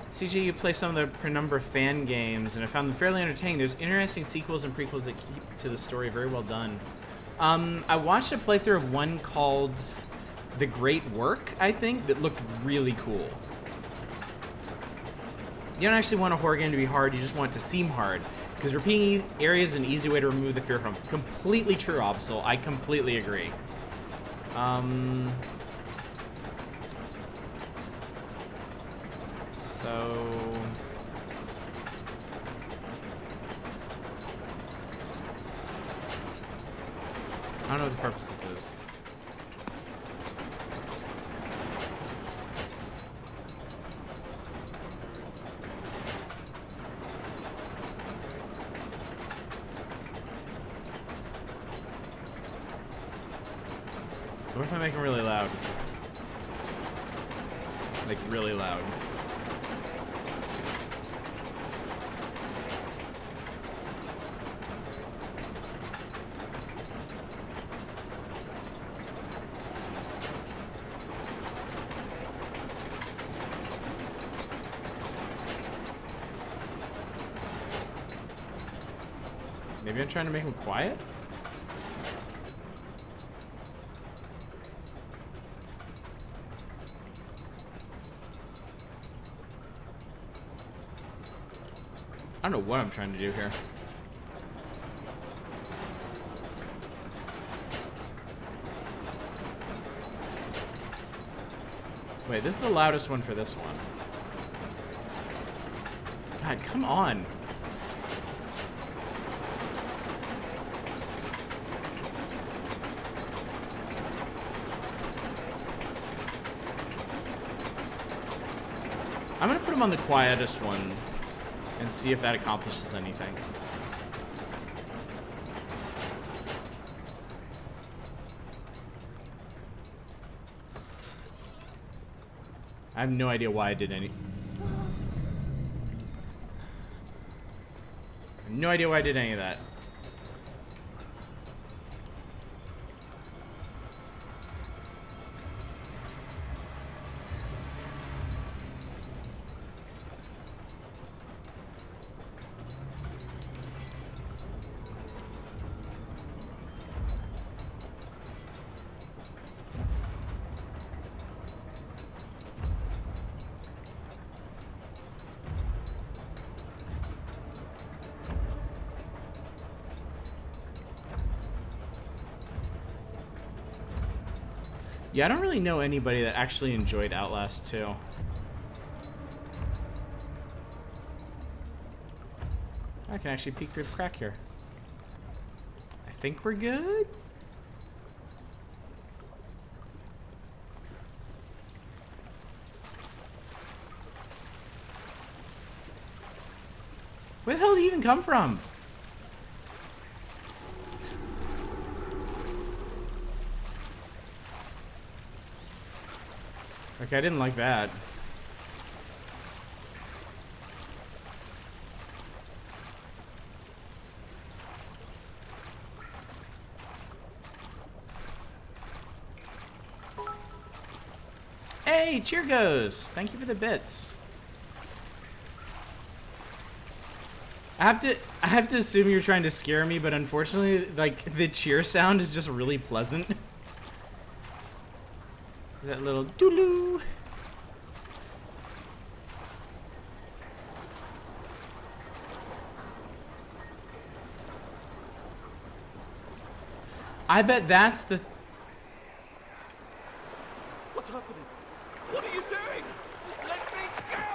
CJ, you play some of the Penumbra fan games, and I found them fairly entertaining. There's interesting sequels and prequels that keep to the story very well done. I watched a playthrough of one called The Great Work, I think, that looked really cool. You don't actually want a horror game to be hard, you just want it to seem hard. Because repeating areas is an easy way to remove the fear from. Completely true, Absol. I completely agree. So... I don't know what the purpose of this is. What if I make them really loud? Like, really loud. Maybe I'm trying to make him quiet? I don't know what I'm trying to do here. Wait, this is the loudest one for this one. God, come on. I'm gonna put him on the quietest one and see if that accomplishes anything. I have no idea why I did any. I have no idea why I did any of that. Yeah, I don't really know anybody that actually enjoyed Outlast 2. I can actually peek through the crack here. I think we're good. Where the hell did he even come from? Okay, I didn't like that. Hey, cheer goes. Thank you for the bits. I have to assume you're trying to scare me, but unfortunately, like, the cheer sound is just really pleasant. That little dooloo. I bet that's the. What's happening? What are you doing? Let me go!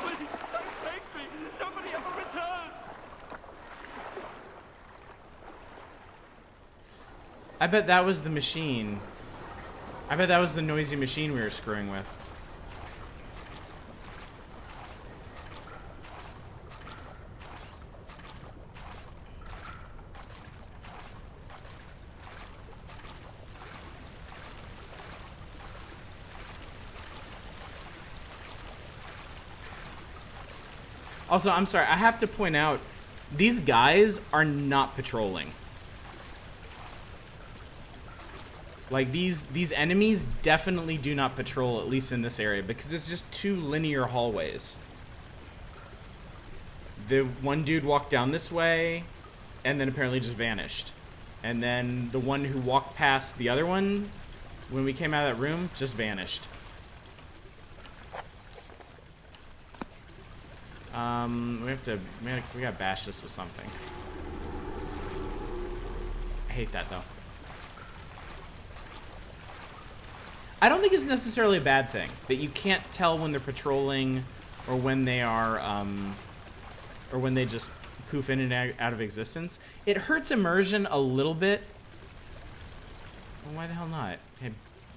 Please don't take me! Nobody ever return! I bet that was the machine. I bet that was the noisy machine we were screwing with. Also, I'm sorry, I have to point out, these guys are not patrolling. Like, these enemies definitely do not patrol, at least in this area, because it's just two linear hallways. The one dude walked down this way, and then apparently just vanished. And then the one who walked past the other one, when we came out of that room, just vanished. We gotta bash this with something. I hate that, though. I don't think it's necessarily a bad thing that you can't tell when they're patrolling or when they are, or when they just poof in and out of existence. It hurts immersion a little bit. Well, why the hell not? Hey,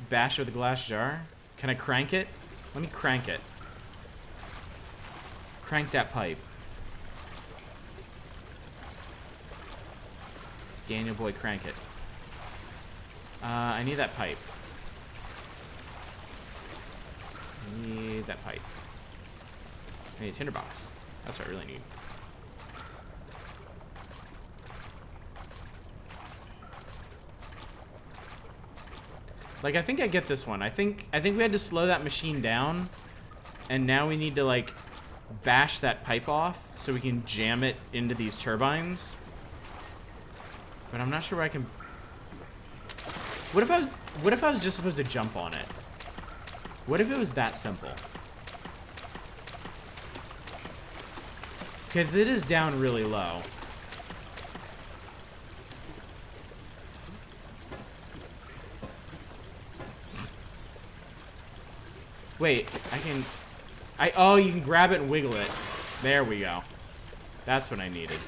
bash with a glass jar? Can I crank it? Let me crank it. Crank that pipe. Daniel boy, crank it. I need that pipe. I need that pipe. I need a tinderbox. That's what I really need. Like, I think I get this one. I think we had to slow that machine down, and now we need to, like, bash that pipe off so we can jam it into these turbines. But I'm not sure where I can... What if I was just supposed to jump on it? What if it was that simple? Because it is down really low. Wait, oh, you can grab it and wiggle it. There we go. That's what I needed.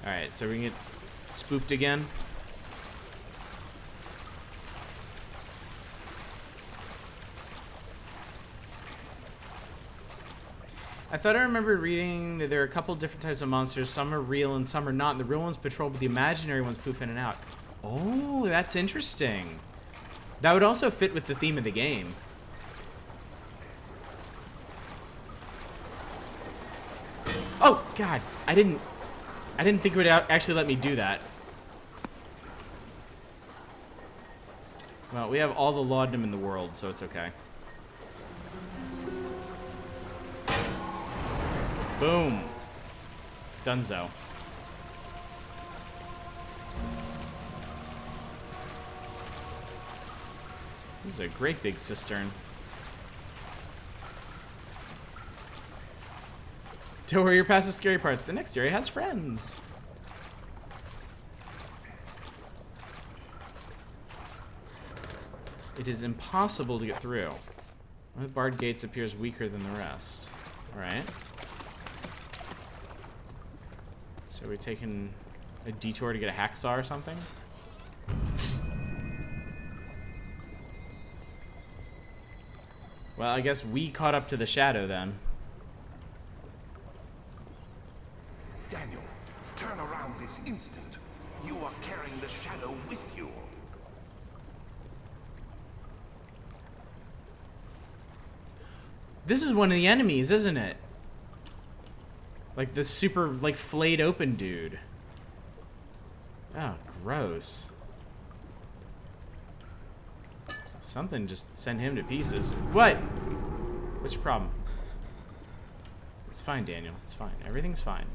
Alright, so we can get spooked again. I thought I remembered reading that there are a couple different types of monsters. Some are real and some are not. And the real ones patrol, but the imaginary ones poof in and out. Oh, that's interesting. That would also fit with the theme of the game. Oh, God. I didn't think it would actually let me do that. Well, we have all the laudanum in the world, so it's okay. Boom. Dunzo. This is a great big cistern. Don't worry, you're past the scary parts. The next area has friends. It is impossible to get through. One of the barred gates appears weaker than the rest. Alright. So we're taking a detour to get a hacksaw or something? Well, I guess we caught up to the shadow then. Daniel, turn around this instant. You are carrying the shadow with you. This is one of the enemies, isn't it? Like the super, like, flayed open dude. Oh, gross. Something just sent him to pieces. What? What's your problem? It's fine, Daniel. It's fine. Everything's fine.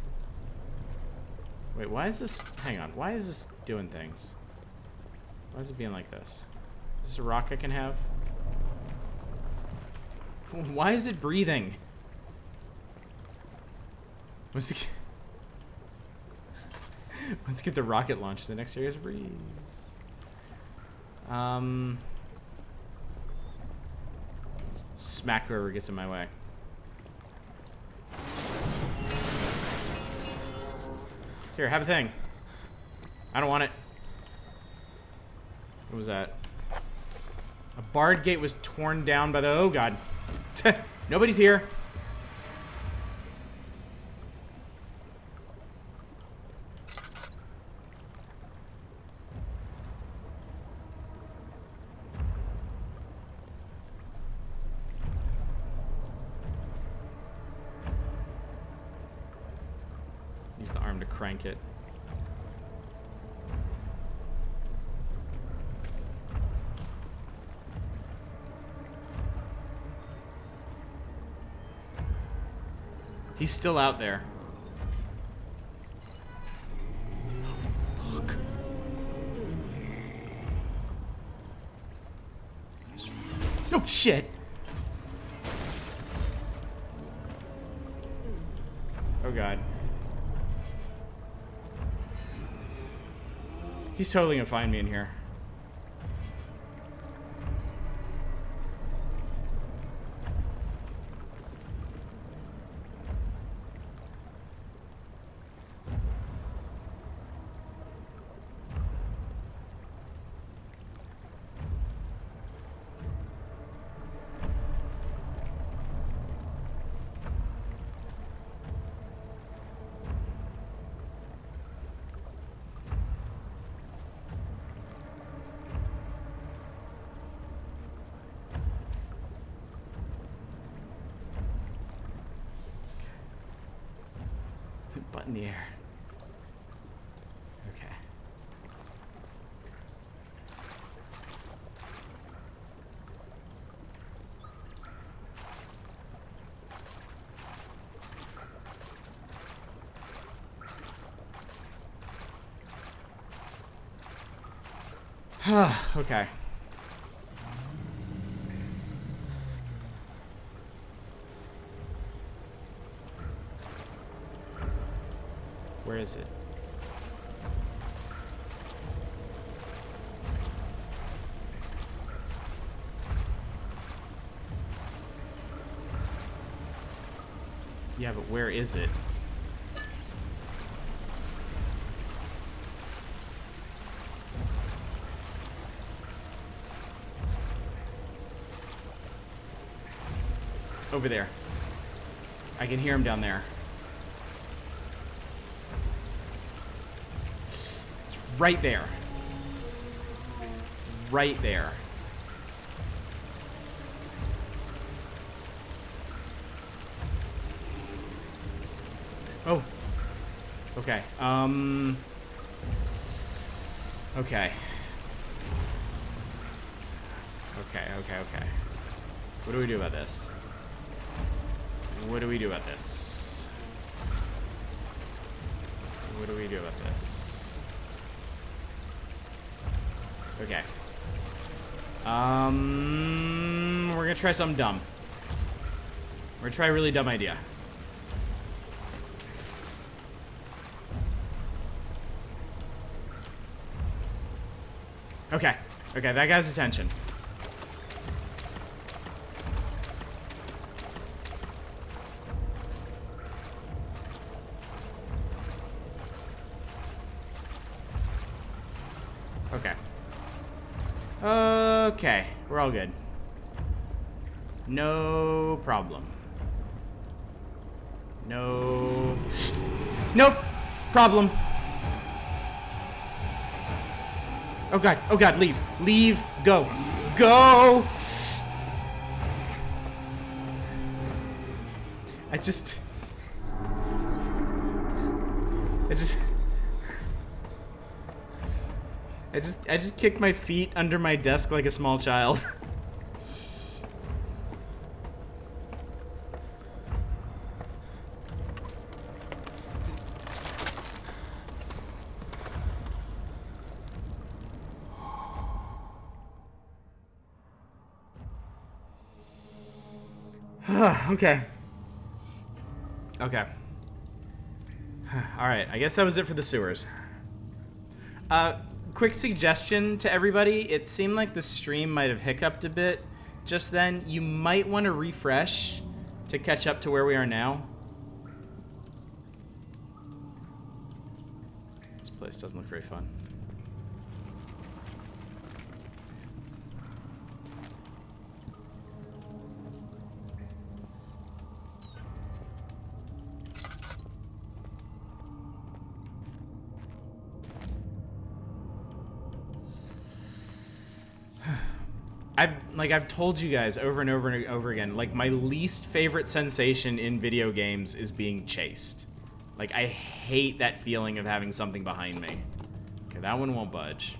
Wait, why is this... Hang on. Why is this doing things? Why is it being like this? Is this a rock I can have? Why is it breathing? Let's get the rocket launch. The next area is breeze. Smack whoever gets in my way. Here, have a thing. I don't want it. What was that? A barred gate was torn down by the... Oh, God. Nobody's here. Use the arm to crank it. He's still out there. Look. Oh, shit. Oh, God. He's totally gonna find me in here. Butt in the air. Okay. Okay. Where is it? Yeah, but where is it? Over there. I can hear him down there. It's right there. Right there. Oh. Okay. Okay. Okay. What do we do about this? What do we do about this? What do we do about this? Okay. We're gonna try something dumb. We're gonna try a really dumb idea. Okay. Okay, that guy's attention. Okay. Okay, we're all good. No problem. No. Nope. Problem. Oh god, leave. Leave. Go. Go! I just kicked my feet under my desk like a small child. Okay. Okay. Alright, I guess that was it for the sewers. Quick suggestion to everybody. It seemed like the stream might have hiccuped a bit just then. You might want to refresh to catch up to where we are now. This place doesn't look very fun. I've told you guys over and over and over again, like, my least favorite sensation in video games is being chased. Like, I hate that feeling of having something behind me. Okay, that one won't budge.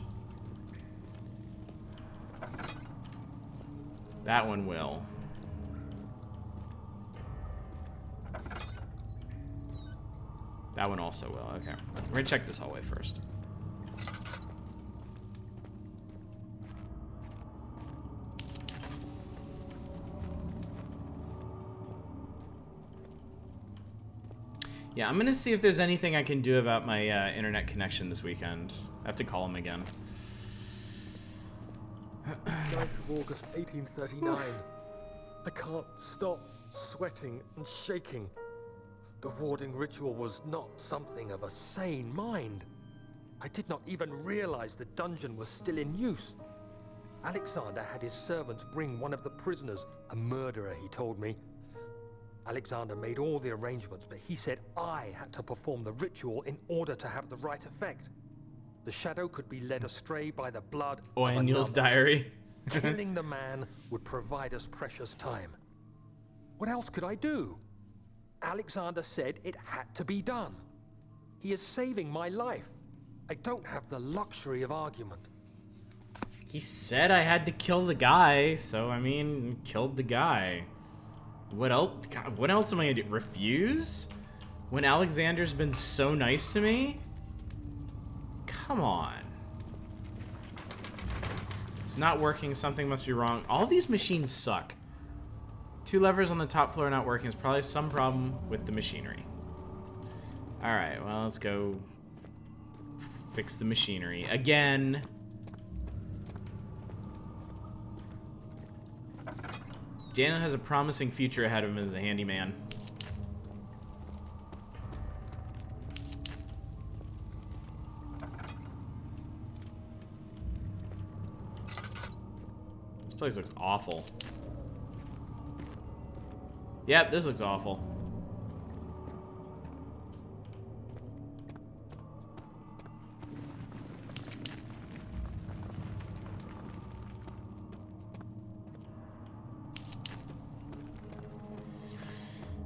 That one will. That one also will. Okay. We're gonna check this hallway first. Yeah, I'm gonna see if there's anything I can do about my internet connection this weekend. I have to call him again. 9th of August, 1839. I can't stop sweating and shaking. The warding ritual was not something of a sane mind. I did not even realize the dungeon was still in use. Alexander had his servants bring one of the prisoners, a murderer, he told me. Alexander made all the arrangements, but he said I had to perform the ritual in order to have the right effect. The shadow could be led astray by the blood of Neil's another. diary. Killing the man would provide us precious time. What else could I do? Alexander said it had to be done. He is saving my life. I don't have the luxury of argument. He said I had to kill the guy, so I mean, killed the guy. What else? God, what else am I gonna do? Refuse? When Alexander's been so nice to me? Come on. It's not working. Something must be wrong. All these machines suck. 2 levers on the top floor not working. It's probably some problem with the machinery. Alright, well, let's go fix the machinery. Again. Daniel has a promising future ahead of him as a handyman. This place looks awful. Yep, this looks awful.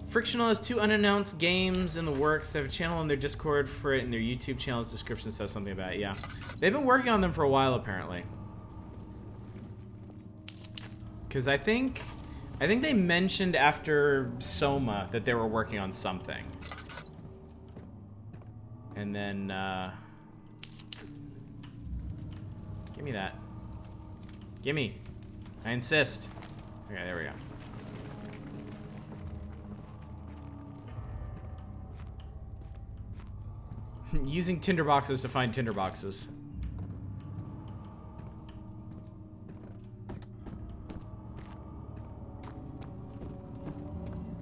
Frictional has 2 unannounced games in the works. They have a channel on their Discord for it, and their YouTube channel's description says something about it. Yeah, they've been working on them for a while, apparently. Because I think they mentioned after Soma that they were working on something. And then, give me that. Gimme. I insist. Okay, there we go. Using tinderboxes to find tinderboxes.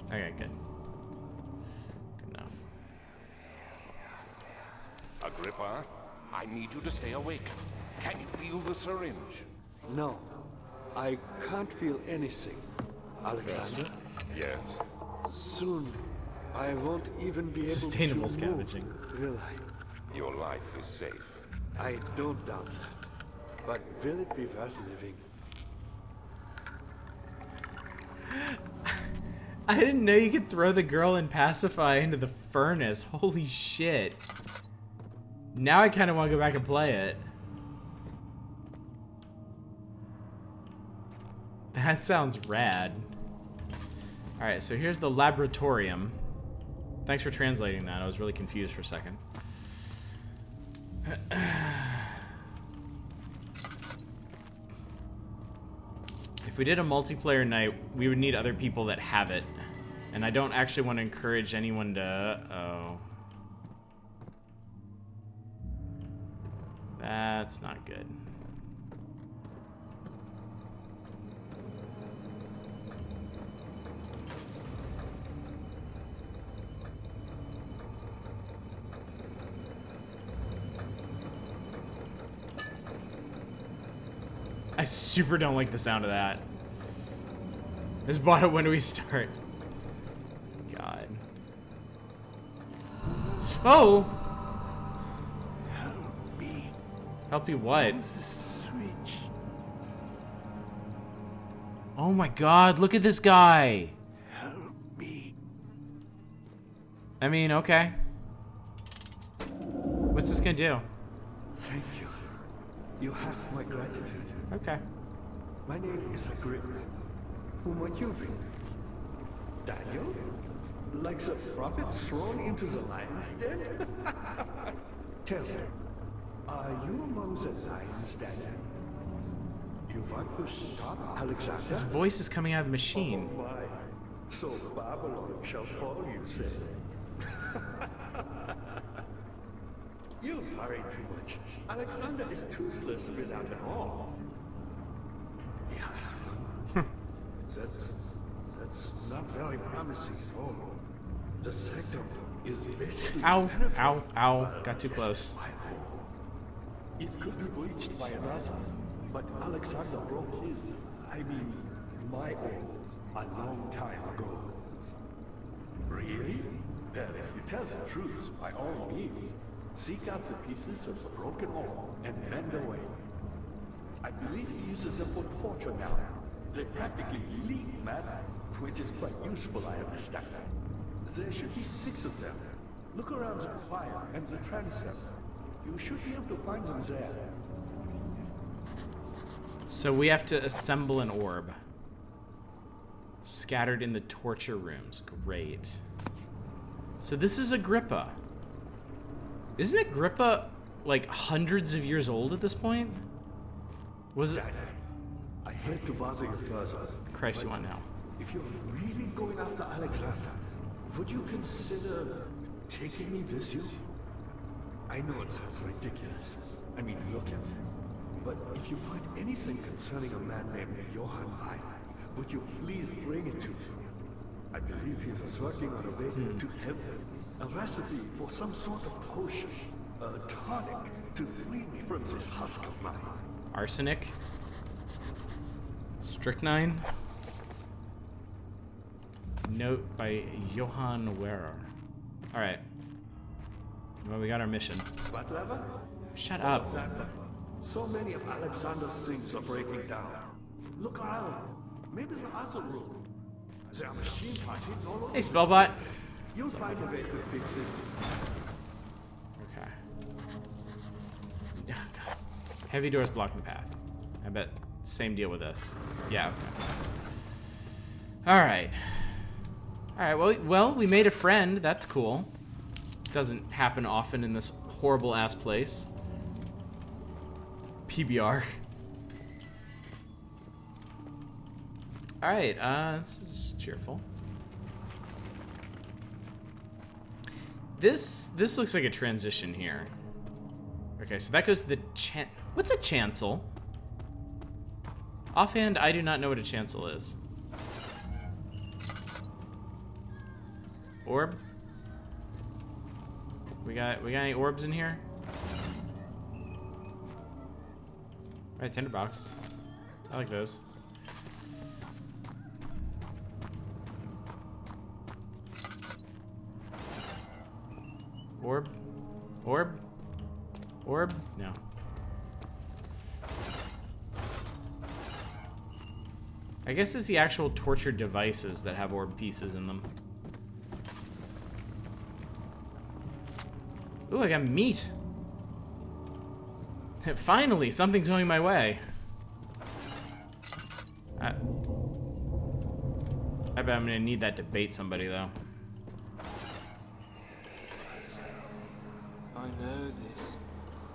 Okay, good. Good enough. Agrippa, I need you to stay awake. Can you feel the syringe? No, I can't feel anything. Alexander, Yes. soon I won't even be able Sustainable to scavenging. move, will I? Your life is safe. I don't doubt that. But will it be worth living? I didn't know you could throw the girl in Pacify into the furnace. Holy shit. Now I kind of want to go back and play it. That sounds rad. Alright, so here's the laboratorium. Thanks for translating that. I was really confused for a second. If we did a multiplayer night, we would need other people that have it. And I don't actually want to encourage anyone to... Oh. That's not good. I super don't like the sound of that. This bought it. When do we start? God. Oh! Help me. Help you what? Switch. Oh my god, look at this guy! Help me. I mean, okay. What's this gonna do? Thank you. You have my gratitude. Okay. My name is Agrippa. Who might you be? Daniel? Like the prophet thrown into the lion's den? Tell me, are you among the lions, Daniel? You want to stop Alexander? His voice is coming out of the machine. Oh my. So Babylon shall fall, you say? You worry too much. Alexander is toothless without an arm. Yes. That's not very promising at all. The sector is basically Ow, penetrated ow, ow. by Got too this close. firewall. It could be breached by another, but Alexander broke his, my own, a long time ago. Really? Well, if you tell the truth, by all means, seek out the pieces of the broken arm and mend away. I believe he uses them for torture now. They practically leak matter, which is quite useful, I understand. There should be 6 of them. Look around the choir and the transept. You should be able to find them there. So we have to assemble an orb. Scattered in the torture rooms. Great. So this is Agrippa. Isn't Agrippa like hundreds of years old at this point? Was it? hate to bother you further. Christ, you but want now. If you're really going after Alexander, would you consider taking me with you? I know it sounds ridiculous. I mean, look at me. But if you find anything concerning a man named Johann Wein, would you please bring it to me? I believe he was working on a way to help me. A recipe for some sort of potion. A tonic to free me from this husk of mine. Arsenic. Strychnine. Note by Johann Werer. Alright. Well, we got our mission. What lever? Shut up. So many of Alexander's things are breaking down. Look around. Maybe the other room. There are machine parts hidden all over. Hey, Spellbot. You'll find a way to fix it. Okay. Oh, God. Heavy doors blocking the path. I bet same deal with this. Yeah, okay. Alright. Alright, well, we made a friend. That's cool. Doesn't happen often in this horrible-ass place. PBR. Alright, this is cheerful. This looks like a transition here. Okay, so that goes to the what's a chancel? Offhand, I do not know what a chancel is. Orb? We got any orbs in here? Right, tinderbox. I like those. Orb? Orb? Orb? No. I guess it's the actual torture devices that have orb pieces in them. Ooh, I got meat. Finally, something's going my way. I bet I'm gonna need that to bait somebody, though. I know this.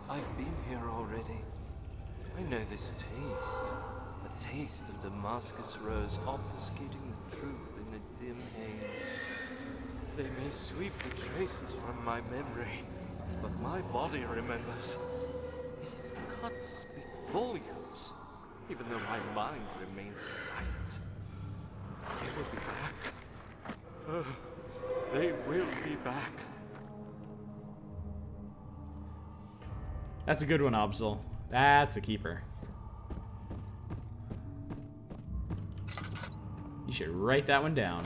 I've been here already. I know this taste. A taste of Damascus rose obfuscating the truth in a dim haze. They may sweep the traces from my memory, but my body remembers. These cuts speak volumes, even though my mind remains silent. They will be back. They will be back. That's a good one, Obsel. That's a keeper. You should write that one down.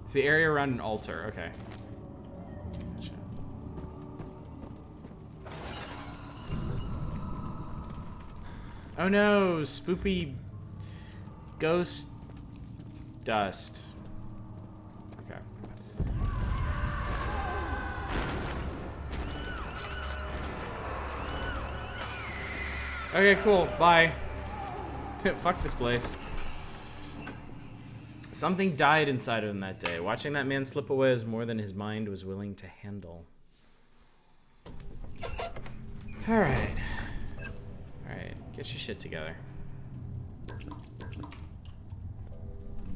It's the area around an altar. Okay. Gotcha. Oh no, spoopy ghost dust. Okay. Okay, cool. Bye. Fuck this place. Something died inside of him that day. Watching that man slip away was more than his mind was willing to handle. Alright. Alright, get your shit together.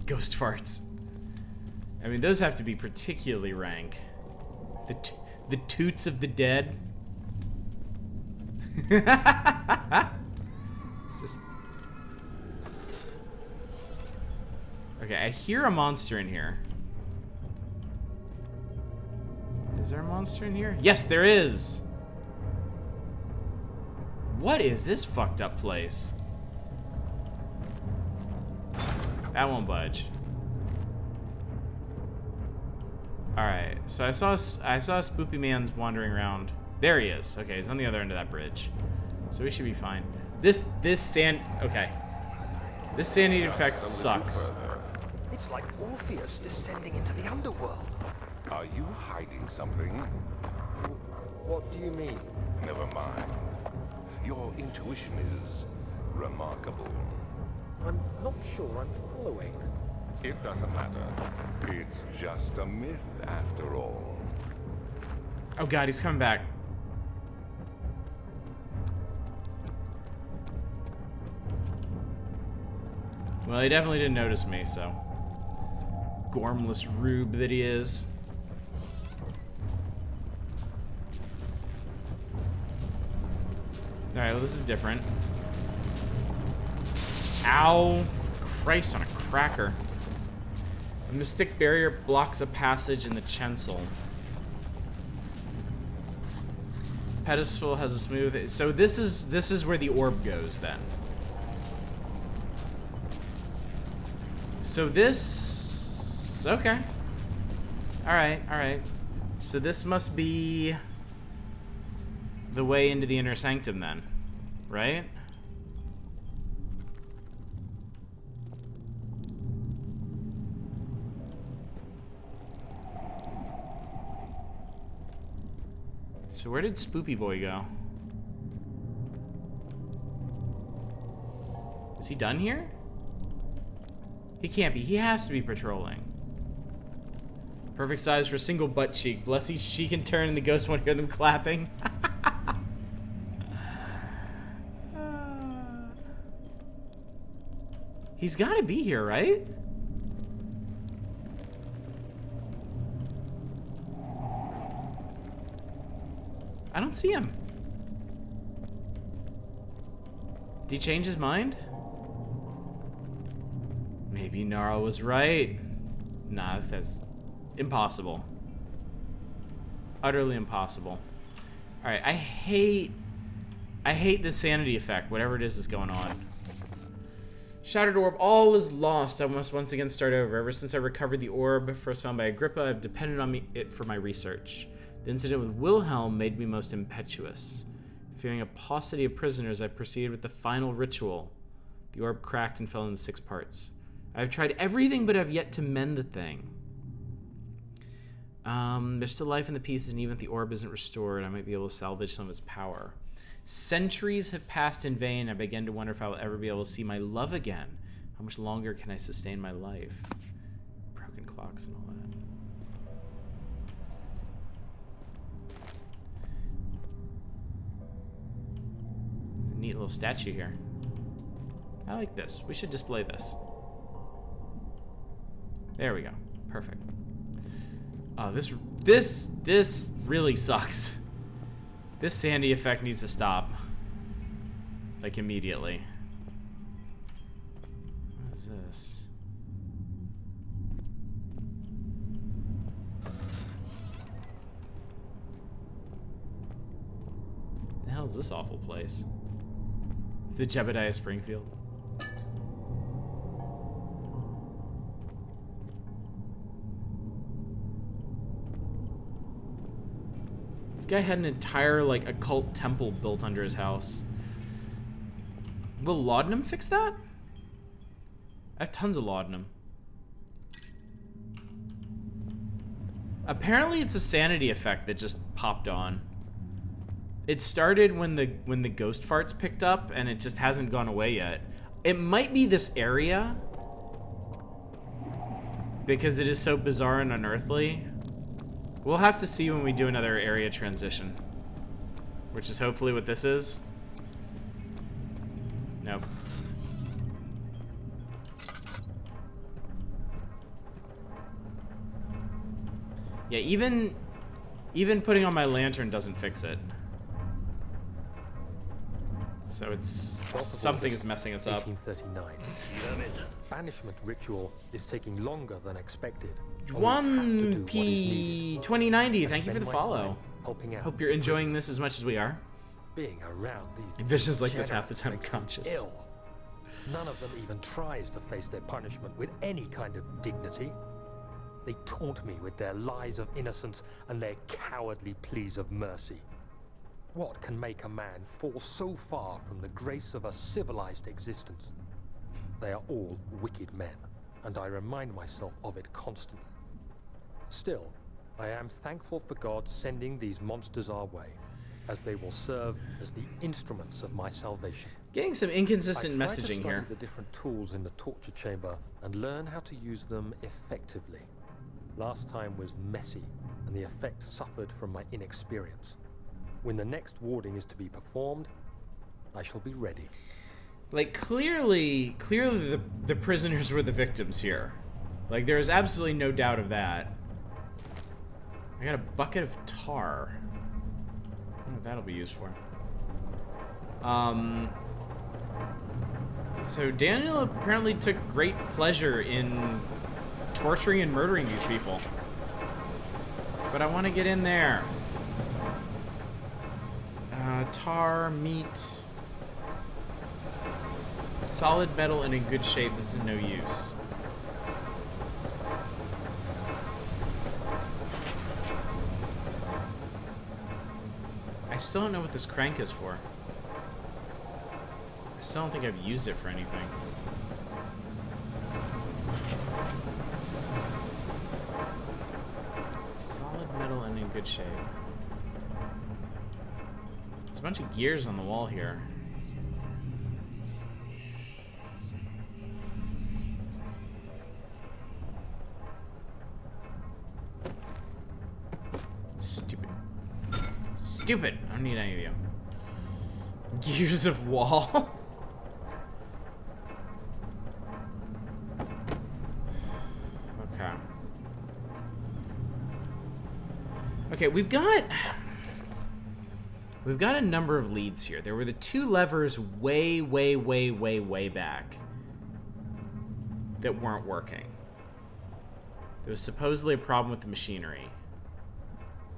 Ghost farts. I mean, those have to be particularly rank. The toots of the dead. It's just... Okay, I hear a monster in here. Is there a monster in here? Yes, there is! What is this fucked up place? That won't budge. Alright, so I saw Spoopy Man's wandering around. There he is. Okay, he's on the other end of that bridge. So we should be fine. This sand... Okay. This sanity effect sucks. It's like Orpheus descending into the underworld. Are you hiding something? What do you mean? Never mind. Your intuition is remarkable. I'm not sure I'm following. It doesn't matter. It's just a myth after all. Oh god, he's coming back. Well, he definitely didn't notice me, so. Gormless rube that he is. Alright, well, this is different. Ow! Christ on a cracker. A mystic barrier blocks a passage in the chancel. Pedestal has a smooth... So this is where the orb goes, then. So this... Okay. Alright, alright. So this must be... the way into the inner sanctum, then. Right? So where did Spoopy Boy go? Is he done here? He can't be. He has to be patrolling. Perfect size for a single butt cheek. Bless each cheek in turn and the ghost won't hear them clapping. He's gotta be here, right? I don't see him. Did he change his mind? Maybe Gnarl was right. Nah, that's impossible. Utterly impossible. Alright, I hate the sanity effect, whatever it is that's going on. Shattered orb, all is lost. I must once again start over. Ever since I recovered the orb first found by Agrippa, I've depended on it for my research. The incident with Wilhelm made me most impetuous. Fearing a paucity of prisoners, I proceeded with the final ritual. The orb cracked and fell into 6 parts. I have tried everything but have yet to mend the thing. There's still life in the pieces, and even if the orb isn't restored, I might be able to salvage some of its power. Centuries have passed in vain. I begin to wonder if I will ever be able to see my love again. How much longer can I sustain my life? Broken clocks and all that. There's a neat little statue here. I like this. We should display this. There we go. Perfect. Oh, this really sucks. This sandy effect needs to stop. Like, immediately. What is this? The hell is this awful place? The Jebediah Springfield. This guy had an entire, like, occult temple built under his house. Will laudanum fix that? I have tons of laudanum. Apparently it's a sanity effect that just popped on. It started when the ghost farts picked up, and it just hasn't gone away yet. It might be this area, because it is so bizarre and unearthly. We'll have to see when we do another area transition, which is hopefully what this is. Nope. Yeah, even putting on my lantern doesn't fix it. So it's something is messing us up. 1839. Banishment ritual is taking longer than expected. 1P 2090, thank you for the follow. Helping out. Hope you're enjoying this as much as we are. Being around these Visions like this Jedi half the time makes me conscious. ill. None of them even tries to face their punishment with any kind of dignity. They taunt me with their lies of innocence and their cowardly pleas of mercy. What can make a man fall so far from the grace of a civilized existence? They are all wicked men, and I remind myself of it constantly. Still, I am thankful for God sending these monsters our way, as they will serve as the instruments of my salvation. Getting some inconsistent I try to messaging study here. the different tools in the torture chamber and learn how to use them effectively. Last time was messy, and the effect suffered from my inexperience. When the next warding is to be performed, I shall be ready. Like, clearly the prisoners were the victims here. Like, there is absolutely no doubt of that. I got a bucket of tar. I don't know what that'll be used for. So Daniel apparently took great pleasure in torturing and murdering these people. But I want to get in there. Tar, meat, solid metal and in good shape. This is no use. I still don't know what this crank is for. I still don't think I've used it for anything. Solid metal and in good shape. There's a bunch of gears on the wall here. Stupid. Stupid! I don't need any of you. Gears of wall? Okay. Okay, we've got a number of leads here. There were the two levers way back that weren't working. There was supposedly a problem with the machinery.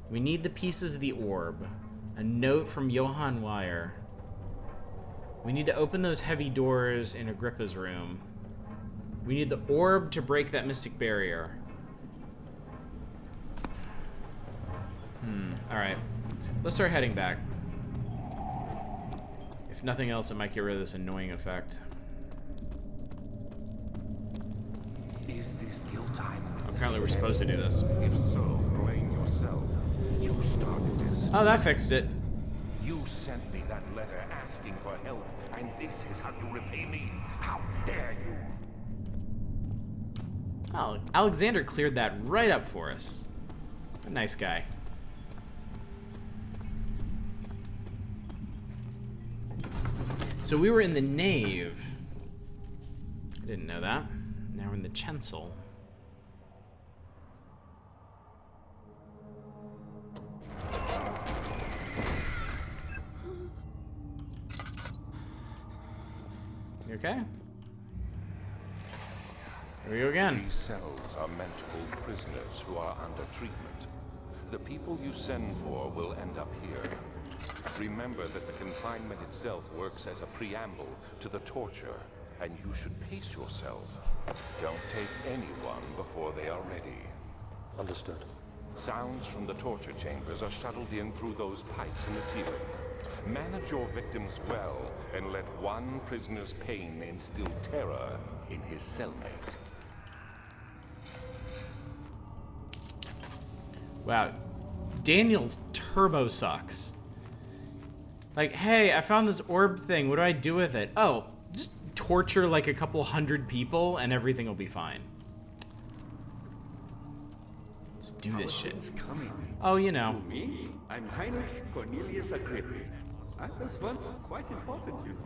We need the pieces of the orb. A note from Johann Weyer. We need to open those heavy doors in Agrippa's room. We need the orb to break that mystic barrier. Alright. Let's start heading back. If nothing else, it might get rid of this annoying effect. Is this guilt time? Apparently we're supposed to do this. If so, blame yourself. You started this. Oh, that fixed it. You sent me that letter asking for help, and this is how you repay me? How dare you? Oh, Alexander cleared that right up for us. A nice guy. So we were in the nave. I didn't know that. Now we're in the chancel. You okay? Here we go again. These cells are meant to hold prisoners who are under treatment. The people you send for will end up here. Remember that the confinement itself works as a preamble to the torture, and you should pace yourself. Don't take anyone before they are ready. Understood. Sounds from the torture chambers are shuttled in through those pipes in the ceiling. Manage your victims well, and let one prisoner's pain instill terror in his cellmate. Wow. Daniel's turbo sucks. Like, hey, I found this orb thing. What do I do with it? Oh, just torture like a couple hundred people and everything will be fine. Let's do this shit. Oh, you know. Me? I'm Heinrich Cornelius Agrippa. I was once quite important to you.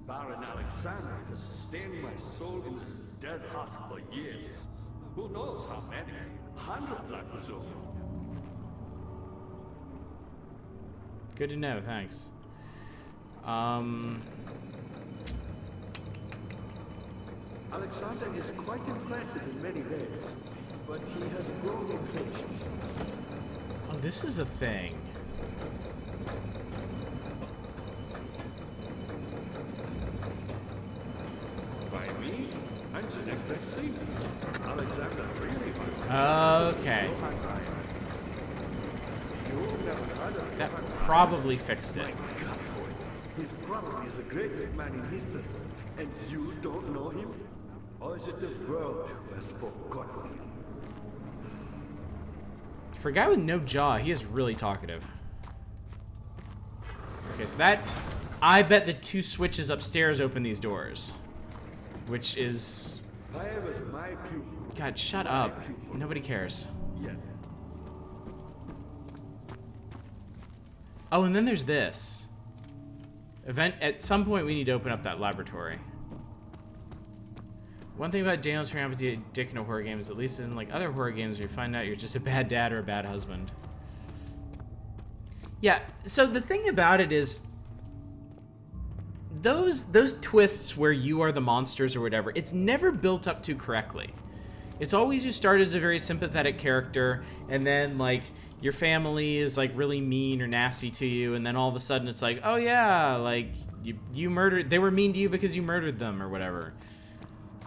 Baron Alexander has sustained my soul in this dead heart for years. Who knows how many? Hundreds, I presume. Good to know, thanks. Alexander is quite impressive in many ways, but he has grown impatient. Oh, this is a thing. By me? I'm the next best thing. Alexander really wants Okay. you never heard of That probably fixed it. God, boy. He's probably the greatest man in history, and you don't know him? Or is it the world who has forgotten him? For a guy with no jaw, he is really talkative. Okay, so that... I bet the two switches upstairs open these doors. Which is... I was my pupil. God, shut up. Nobody cares. Yes. Oh, and then there's this. At some point, we need to open up that laboratory. One thing about Daniel's turning out to be a dick in a horror game is at least isn't like other horror games where you find out you're just a bad dad or a bad husband. Yeah, so the thing about it is those twists where you are the monsters or whatever, it's never built up to correctly. It's always you start as a very sympathetic character, and then like your family is like really mean or nasty to you, and then all of a sudden it's like, oh yeah, like they were mean to you because you murdered them or whatever.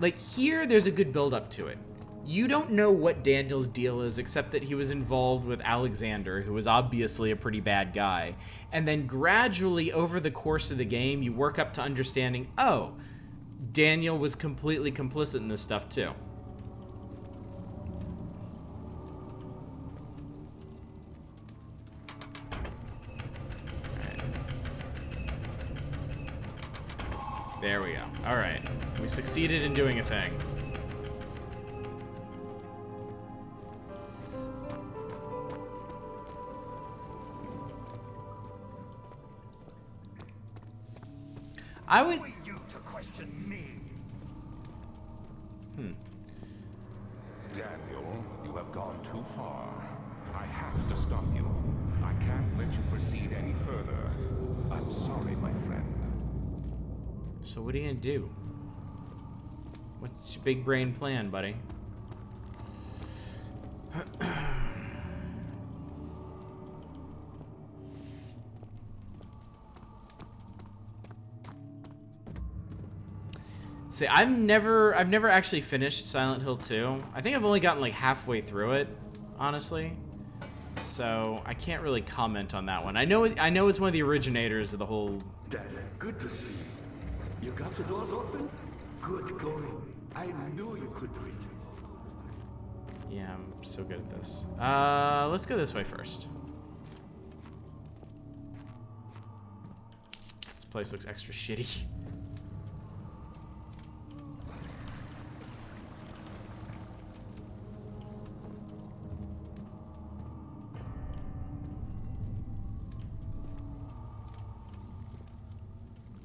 Like here, there's a good build up to it. You don't know what Daniel's deal is, except that he was involved with Alexander, who was obviously a pretty bad guy. And then gradually, over the course of the game, you work up to understanding, oh, Daniel was completely complicit in this stuff too. There we go. All right. We succeeded in doing a thing. I would... you to question me. Daniel, you have gone too far. I have to stop you. I can't let you proceed any further. I'm sorry, my friend. So what are you gonna do? What's your big brain plan, buddy? See, I've never actually finished Silent Hill 2. I think I've only gotten like halfway through it, honestly. So I can't really comment on that one. I know it's one of the originators of the whole. Dad, good to see you. You got the doors open? Good going. I knew you could do it. Yeah, I'm so good at this. Let's go this way first. This place looks extra shitty.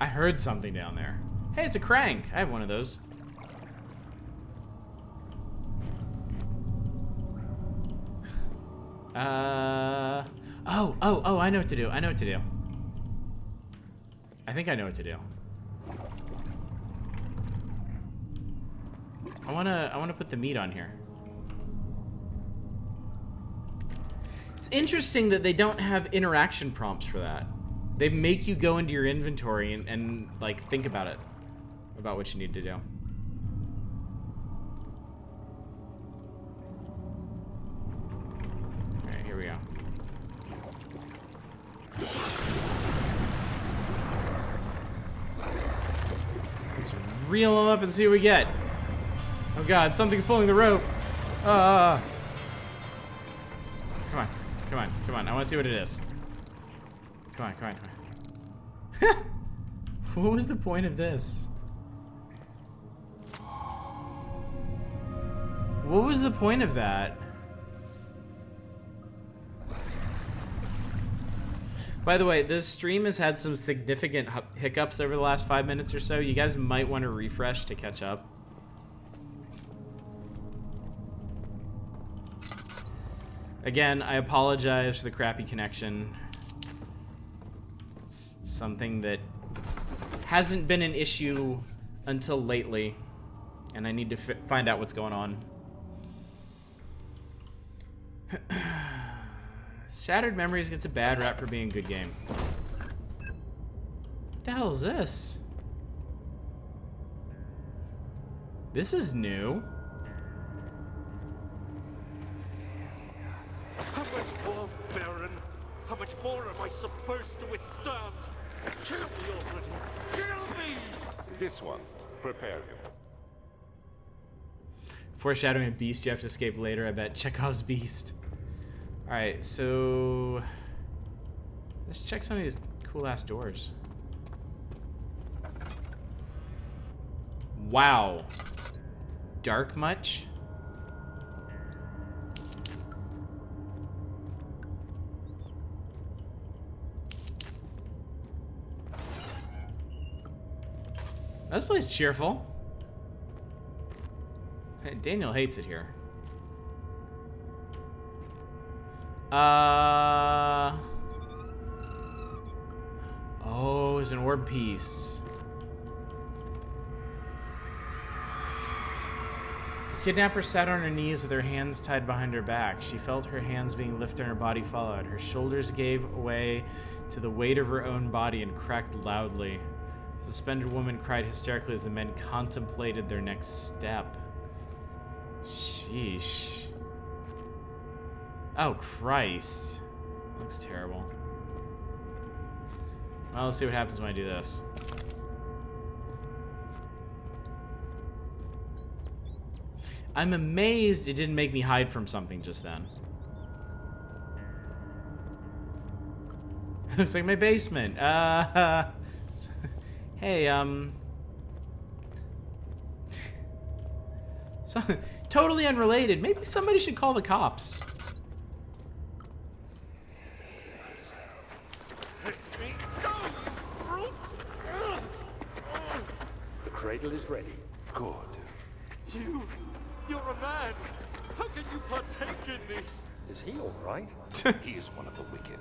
I heard something down there. Hey, it's a crank. I have one of those. Oh, I know what to do. I think I know what to do. I wanna put the meat on here. It's interesting that they don't have interaction prompts for that. They make you go into your inventory and like think about it, about what you need to do. All right, here we go. Let's reel them up and see what we get. Oh God, something's pulling the rope. Come on. I want to see what it is. Come on. What was the point of this? What was the point of that? By the way, this stream has had some significant hiccups over the last 5 minutes or so. You guys might want to refresh to catch up. Again, I apologize for the crappy connection. It's something that hasn't been an issue until lately, and I need to find out what's going on. Shattered Memories gets a bad rap for being a good game. What the hell is this? This is new. How much more, Baron? How much more am I supposed to withstand? Kill me already! Kill me! This one. Prepare him. Foreshadowing a beast you have to escape later, I bet. Chekhov's beast. Alright, so let's check some of these cool ass doors. Wow. Dark much? This place is cheerful. Hey, Daniel hates it here. Oh, it's an orb piece. The kidnapper sat on her knees with her hands tied behind her back. She felt her hands being lifted and her body followed. Her shoulders gave way to the weight of her own body and cracked loudly. The suspended woman cried hysterically as the men contemplated their next step. Sheesh. Oh, Christ. Looks terrible. Well, let's see what happens when I do this. I'm amazed it didn't make me hide from something just then. Looks like my basement. Hey, so, totally unrelated. Maybe somebody should call the cops. The cradle is ready. Good. You're a man. How can you partake in this? Is he all right? He is one of the wicked.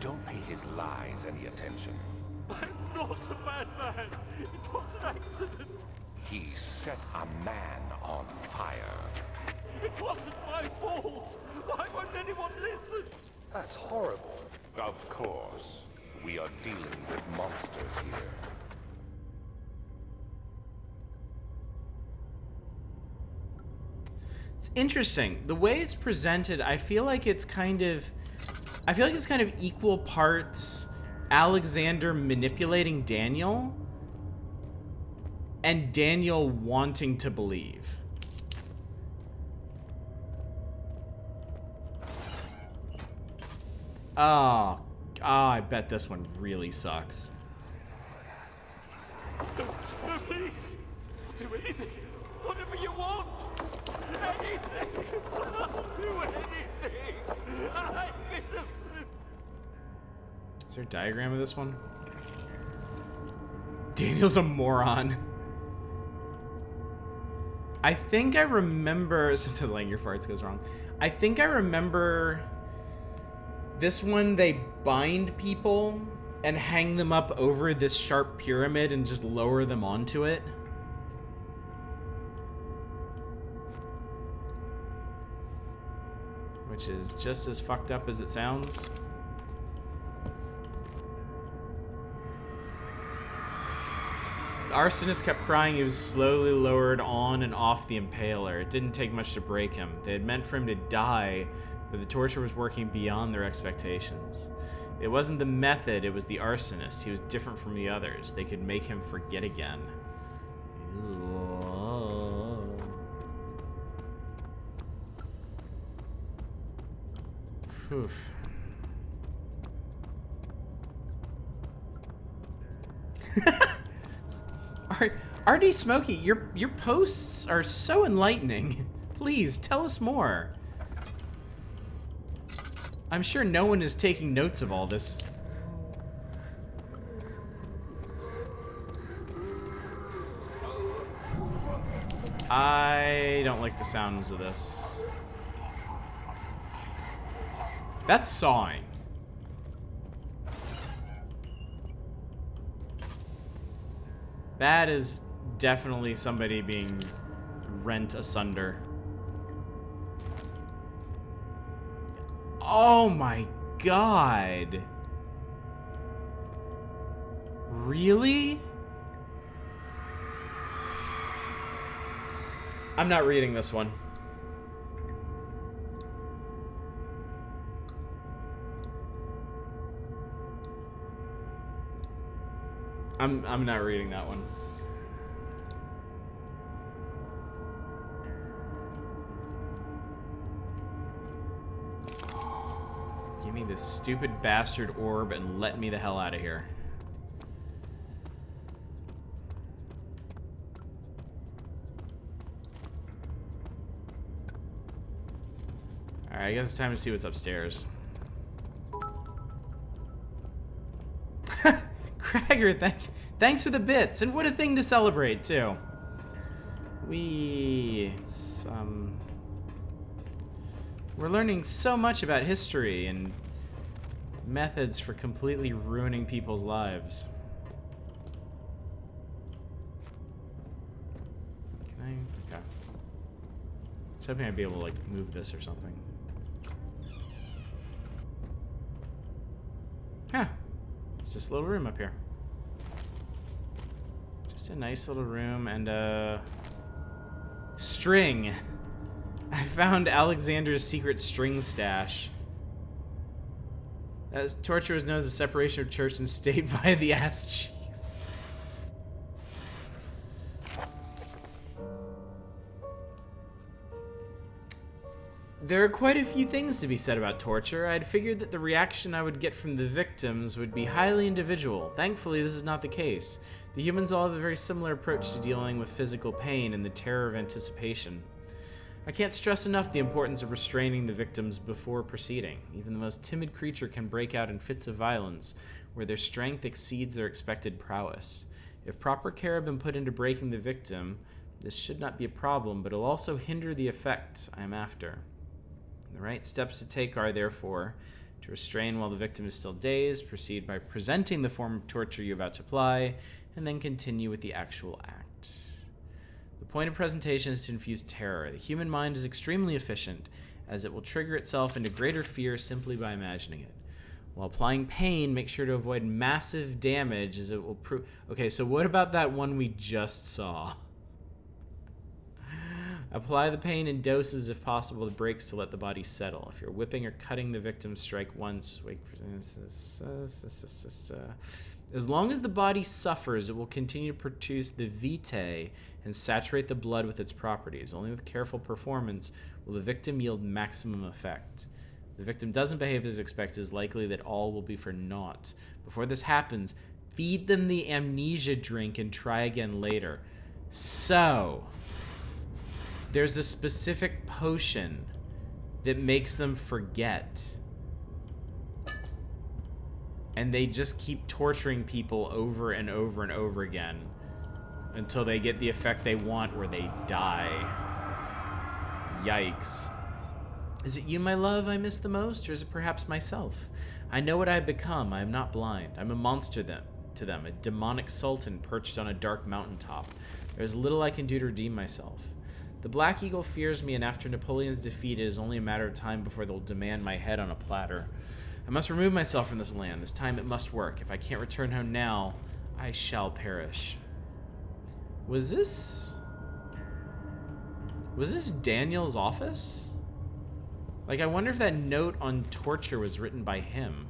Don't pay his lies any attention. I'm not a bad man. It was an accident. He set a man on fire. It wasn't my fault. Why won't anyone listen? That's horrible. Of course. We are dealing with monsters here. It's interesting. The way it's presented, I feel like it's kind of equal parts Alexander manipulating Daniel and Daniel wanting to believe. Oh, I bet this one really sucks. No, please. I'll do anything. Whatever you want. Anything. I'll do anything. I'm innocent. Is there a diagram of this one? Daniel's a moron. I think I remember... Sometimes laying your farts goes wrong. I think I remember... This one, they bind people and hang them up over this sharp pyramid and just lower them onto it. Which is just as fucked up as it sounds. The arsonist kept crying. He was slowly lowered on and off the impaler. It didn't take much to break him. They had meant for him to die, but the torture was working beyond their expectations. It wasn't the method, it was the arsonist. He was different from the others. They could make him forget again. Oof. RD Smokey, your posts are so enlightening. Please tell us more. I'm sure no one is taking notes of all this. I don't like the sounds of this. That's sawing. That is definitely somebody being rent asunder. Oh my god. Really? I'm not reading this one. I'm not reading that one. Give me this stupid bastard orb and let me the hell out of here. Alright, I guess it's time to see what's upstairs. Cragger, thanks for the bits, and what a thing to celebrate too. We're learning so much about history and methods for completely ruining people's lives. Can I? Okay. I was hoping I'd be able to, like, move this or something. Huh. It's this little room up here. Just a nice little room and a string. I found Alexander's secret string stash. As torture was known as the separation of church and state via the ass cheeks. There are quite a few things to be said about torture. I'd figured that the reaction I would get from the victims would be highly individual. Thankfully, this is not the case. The humans all have a very similar approach to dealing with physical pain and the terror of anticipation. I can't stress enough the importance of restraining the victims before proceeding. Even the most timid creature can break out in fits of violence where their strength exceeds their expected prowess. If proper care had been put into breaking the victim, this should not be a problem, but it'll also hinder the effect I am after. The right steps to take are, therefore, to restrain while the victim is still dazed, proceed by presenting the form of torture you're about to apply, and then continue with the actual act. The point of presentation is to infuse terror. The human mind is extremely efficient, as it will trigger itself into greater fear simply by imagining it. While applying pain, make sure to avoid massive damage, as it will prove... Okay, so what about that one we just saw? Apply the pain in doses if possible with breaks to let the body settle. If you're whipping or cutting the victim, strike once. Wait for... As long as the body suffers, it will continue to produce the vitae and saturate the blood with its properties. Only with careful performance will the victim yield maximum effect. If the victim doesn't behave as expected, it's likely that all will be for naught. Before this happens, feed them the amnesia drink and try again later. So... there's a specific potion that makes them forget. And they just keep torturing people over and over and over again until they get the effect they want where they die. Yikes. Is it you, my love, I miss the most, or is it perhaps myself? I know what I have become. I am not blind. I'm a monster to them, a demonic sultan perched on a dark mountaintop. There is little I can do to redeem myself. The Black Eagle fears me, and after Napoleon's defeat, it is only a matter of time before they'll demand my head on a platter. I must remove myself from this land. This time it must work. If I can't return home now, I shall perish. Was this Daniel's office? Like, I wonder if that note on torture was written by him.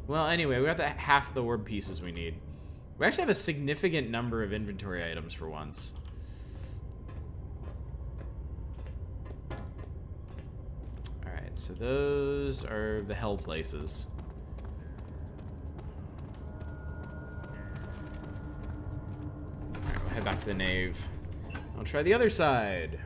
Well, anyway, we got the half the orb pieces we need. We actually have a significant number of inventory items for once. Alright, so those are the hell places. Alright, we'll head back to the nave. I'll try the other side.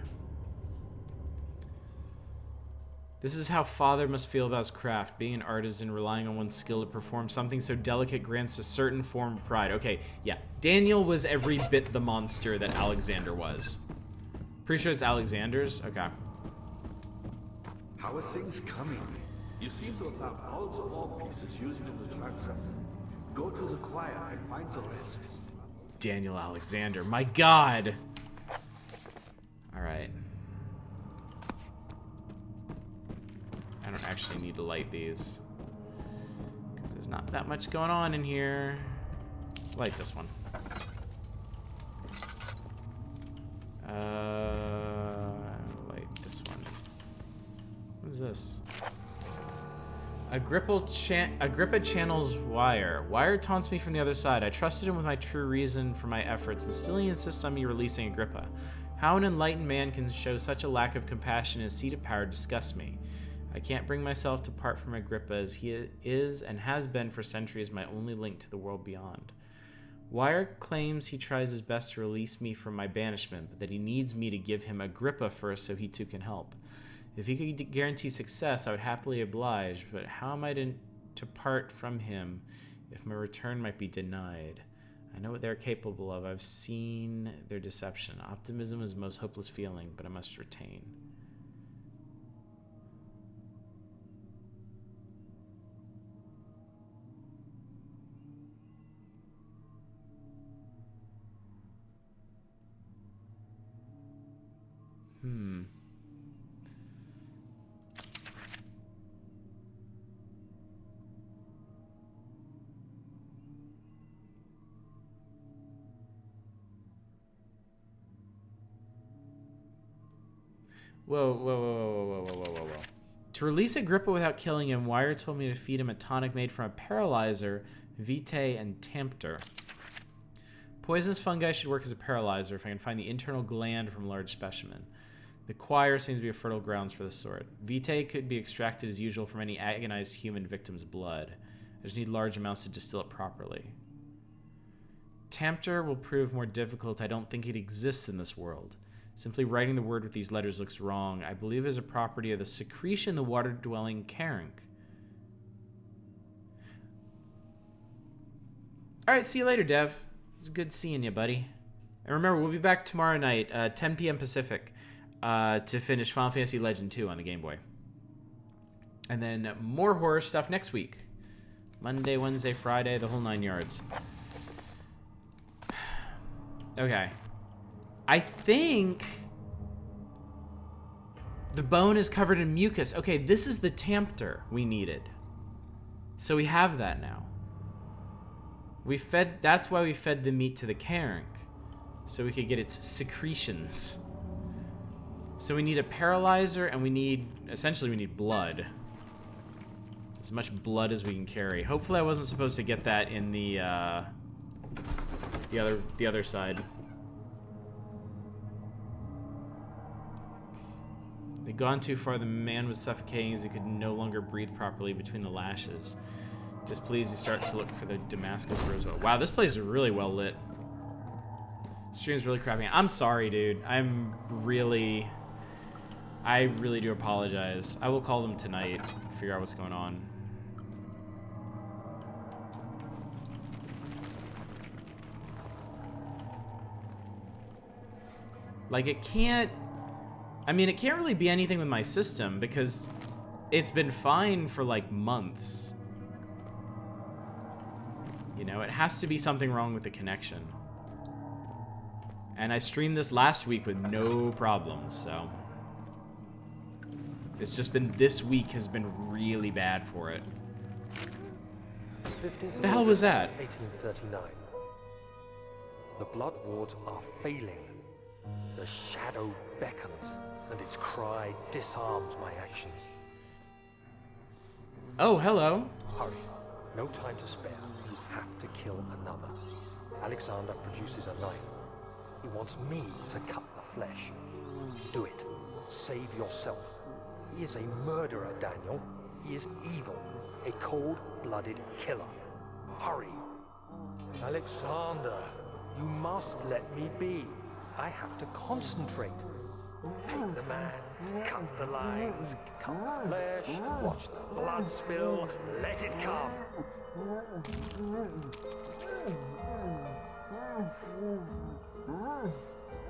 This is how Father must feel about his craft. Being an artisan, relying on one's skill to perform something so delicate grants a certain form of pride. Okay, yeah. Daniel was every bit the monster that Alexander was. Pretty sure it's Alexander's? Okay. How are things coming? You seem to have found all the orb pieces used in the transaction. Go to the choir and find the rest. Daniel Alexander. My God! Alright. I don't actually need to light these, because there's not that much going on in here. Light this one. Light this one. What is this? Agrippa channels Wire. Wire taunts me from the other side. I trusted him with my true reason for my efforts, and still he insists on me releasing Agrippa. How an enlightened man can show such a lack of compassion in his seat of power disgusts me. I can't bring myself to part from Agrippa, as he is and has been for centuries my only link to the world beyond. Wire claims he tries his best to release me from my banishment, but that he needs me to give him Agrippa first so he too can help. If he could guarantee success, I would happily oblige, but how am I to part from him if my return might be denied? I know what they're capable of. I've seen their deception. Optimism is the most hopeless feeling, but I must retain. Whoa. To release Agrippa without killing him, Wire told me to feed him a tonic made from a paralyzer, vitae, and tempter. Poisonous fungi should work as a paralyzer if I can find the internal gland from a large specimen. The choir seems to be a fertile grounds for this sort. Vitae could be extracted as usual from any agonized human victim's blood. I just need large amounts to distill it properly. Tempter will prove more difficult. I don't think it exists in this world. Simply writing the word with these letters looks wrong. I believe it is a property of the secretion the water-dwelling Karenk. Alright, see you later, Dev. It's good seeing you, buddy. And remember, we'll be back tomorrow night, 10 p.m. Pacific, to finish Final Fantasy Legend 2 on the Game Boy. And then more horror stuff next week. Monday, Wednesday, Friday, the whole 9 yards. Okay. I think the bone is covered in mucus. Okay, this is the tempter we needed. So we have that now. That's why we fed the meat to the Karenk, so we could get its secretions. So we need a paralyzer, and we need blood. As much blood as we can carry. Hopefully I wasn't supposed to get that in the other side. They'd gone too far. The man was suffocating as he could no longer breathe properly between the lashes. Displeased, he started to look for the Damascus Rosewell. Wow, this place is really well lit. Stream's really crappy. I'm sorry, dude. I really do apologize. I will call them tonight, figure out what's going on. Like, it can't really be anything with my system because it's been fine for like months. You know, it has to be something wrong with the connection. And I streamed this last week with no problems, so. It's just been, this week has been really bad for it. What the hell was that? 1839. The blood wards are failing. The shadow beckons, and its cry disarms my actions. Oh, hello. Hurry. No time to spare. You have to kill another. Alexander produces a knife. He wants me to cut the flesh. Do it. Save yourself. He is a murderer, Daniel. He is evil. A cold-blooded killer. Hurry. Alexander, you must let me be. I have to concentrate. Take the man, cut the lines, cut the flesh, watch the blood spill, let it come.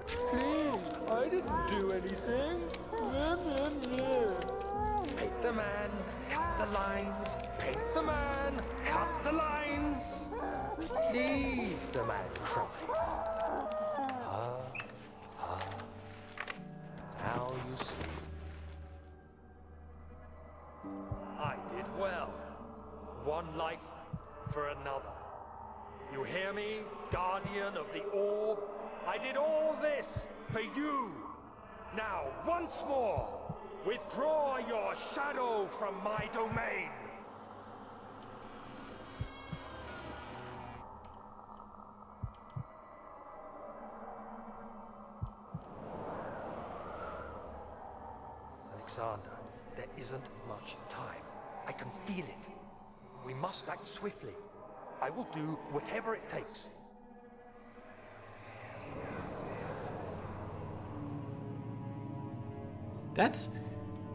Please, I didn't do anything. Paint the man, cut the lines, paint the man, cut the lines. Please, the man cries. Now you see. I did well. One life for another. You hear me, guardian of the orb? I did all this for you. Now, once more, withdraw your shadow from my domain. Alexander, there isn't much time. I can feel it. We must act swiftly. I will do whatever it takes.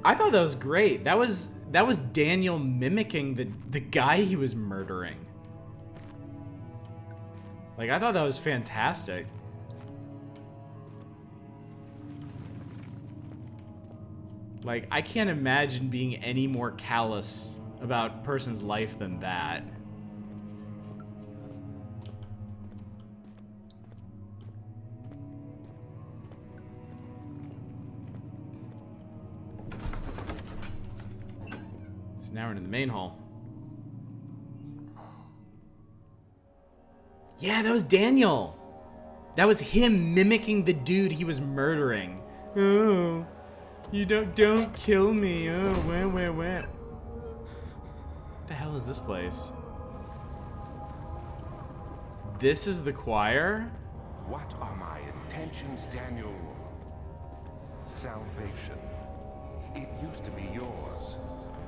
I thought that was great. That was Daniel mimicking the guy he was murdering. Like, I thought that was fantastic. Like, I can't imagine being any more callous about a person's life than that. So now we're in the main hall. Yeah, that was Daniel. That was him mimicking the dude he was murdering. Oh, you don't kill me. Oh, where? What the hell is this place? This is the choir? What are my intentions, Daniel? Salvation. It used to be yours,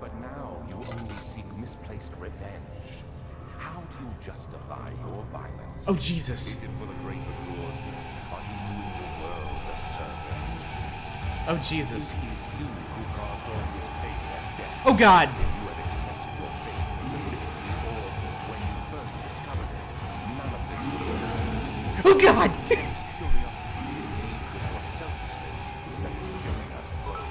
but now you only seek misplaced revenge. How do you justify your violence? Oh, Jesus. Is it for the greater good? Are you doing the world a service? Oh, Jesus. It is you who caused all this pain and death. Oh, God. You had accepted your fate and submitted to the orb when you first discovered it. None of this would have happened. Oh, God. It's curiosity made with our selfishness that is killing us both.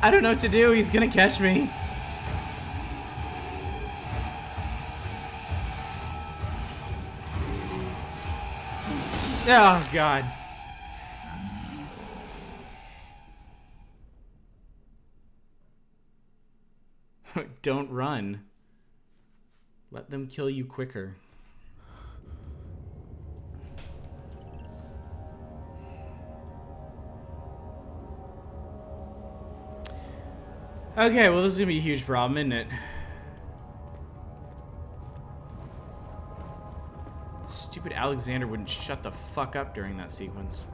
I don't know what to do. He's gonna catch me. Oh, God. Don't run. Let them kill you quicker. Okay, well, this is gonna be a huge problem, isn't it? Stupid Alexander wouldn't shut the fuck up during that sequence.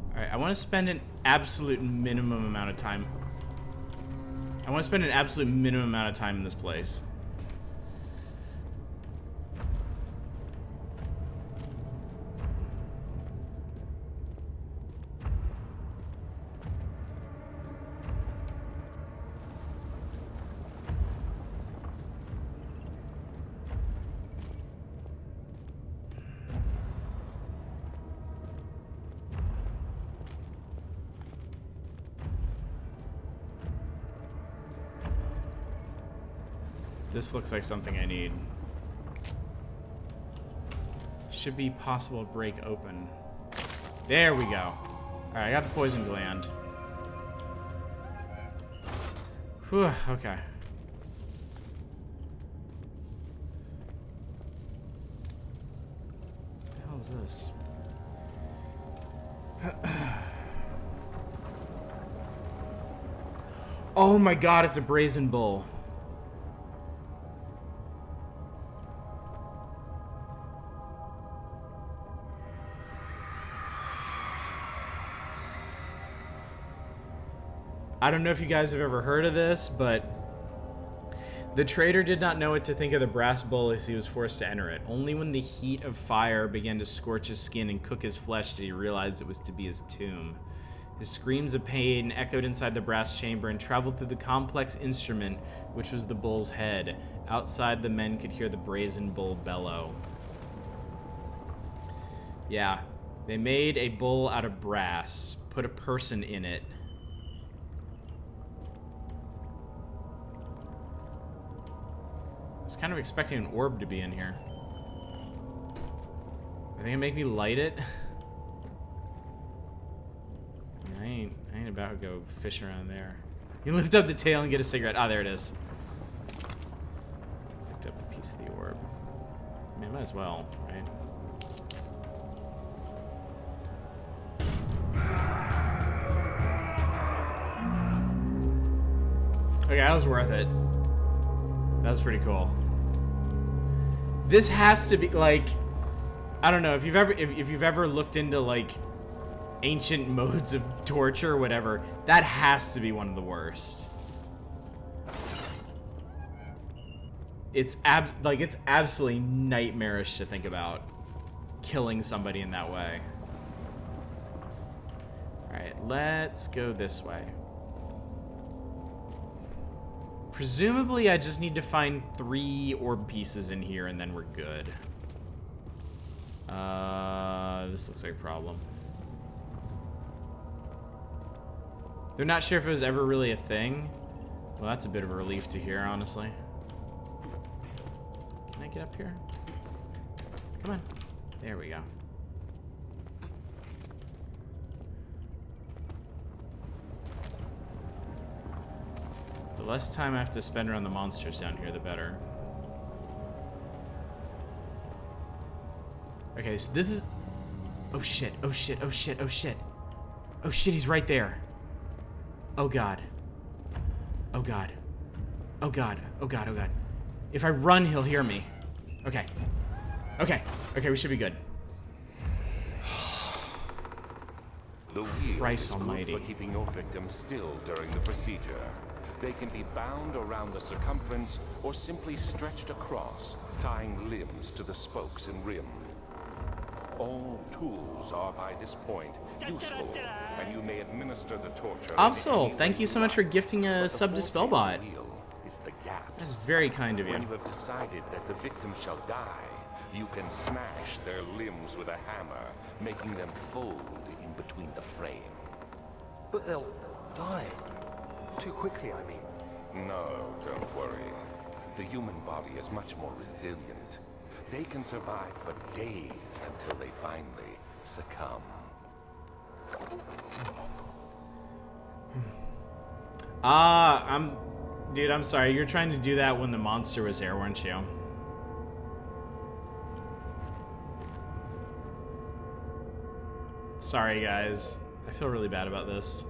Alright, I want to spend an absolute minimum amount of time. I want to spend an absolute minimum amount of time in this place. This looks like something I need. Should be possible to break open. There we go. Alright, I got the poison gland. Whew, okay. What the hell is this? Oh my god, it's a brazen bull. I don't know if you guys have ever heard of this, but the trader did not know what to think of the brass bull as he was forced to enter it. Only when the heat of fire began to scorch his skin and cook his flesh did he realize it was to be his tomb. His screams of pain echoed inside the brass chamber and traveled through the complex instrument, which was the bull's head. Outside, the men could hear the brazen bull bellow. Yeah, they made a bull out of brass, put a person in it. I was kind of expecting an orb to be in here. Are they gonna make me light it? I ain't about to go fish around there. You lift up the tail and get a cigarette. Ah, there it is. Picked up the piece of the orb. I mean, I might as well, right? Okay, that was worth it. That was pretty cool. This has to be like, I don't know if you've ever looked into like ancient modes of torture or whatever, that has to be one of the worst. It's absolutely nightmarish to think about killing somebody in that way. Alright, let's go this way. Presumably, I just need to find 3 orb pieces in here, and then we're good. This looks like a problem. They're not sure if it was ever really a thing. Well, that's a bit of a relief to hear, honestly. Can I get up here? Come on. There we go. The less time I have to spend around the monsters down here, the better. Okay, so this is... Oh shit, oh shit, oh shit, oh shit. Oh shit, he's right there. Oh god. Oh god. Oh god, oh god, oh god. If I run, he'll hear me. Okay. Okay, okay, we should be good. The wheel Christ is almighty. good for keeping your victim still during the procedure. They can be bound around the circumference or simply stretched across, tying limbs to the spokes and rim. All tools are by this point useful, and you may administer the torture. Absol, thank you so much for gifting a sub to Spellbot. Is the gaps. That's very kind of you. When you have decided that the victim shall die, you can smash their limbs with a hammer, making them fold in between the frame. But they'll die. Too quickly, I mean. No, don't worry. The human body is much more resilient. They can survive for days until they finally succumb. Dude, I'm sorry. You're trying to do that when the monster was there, weren't you? Sorry, guys. I feel really bad about this.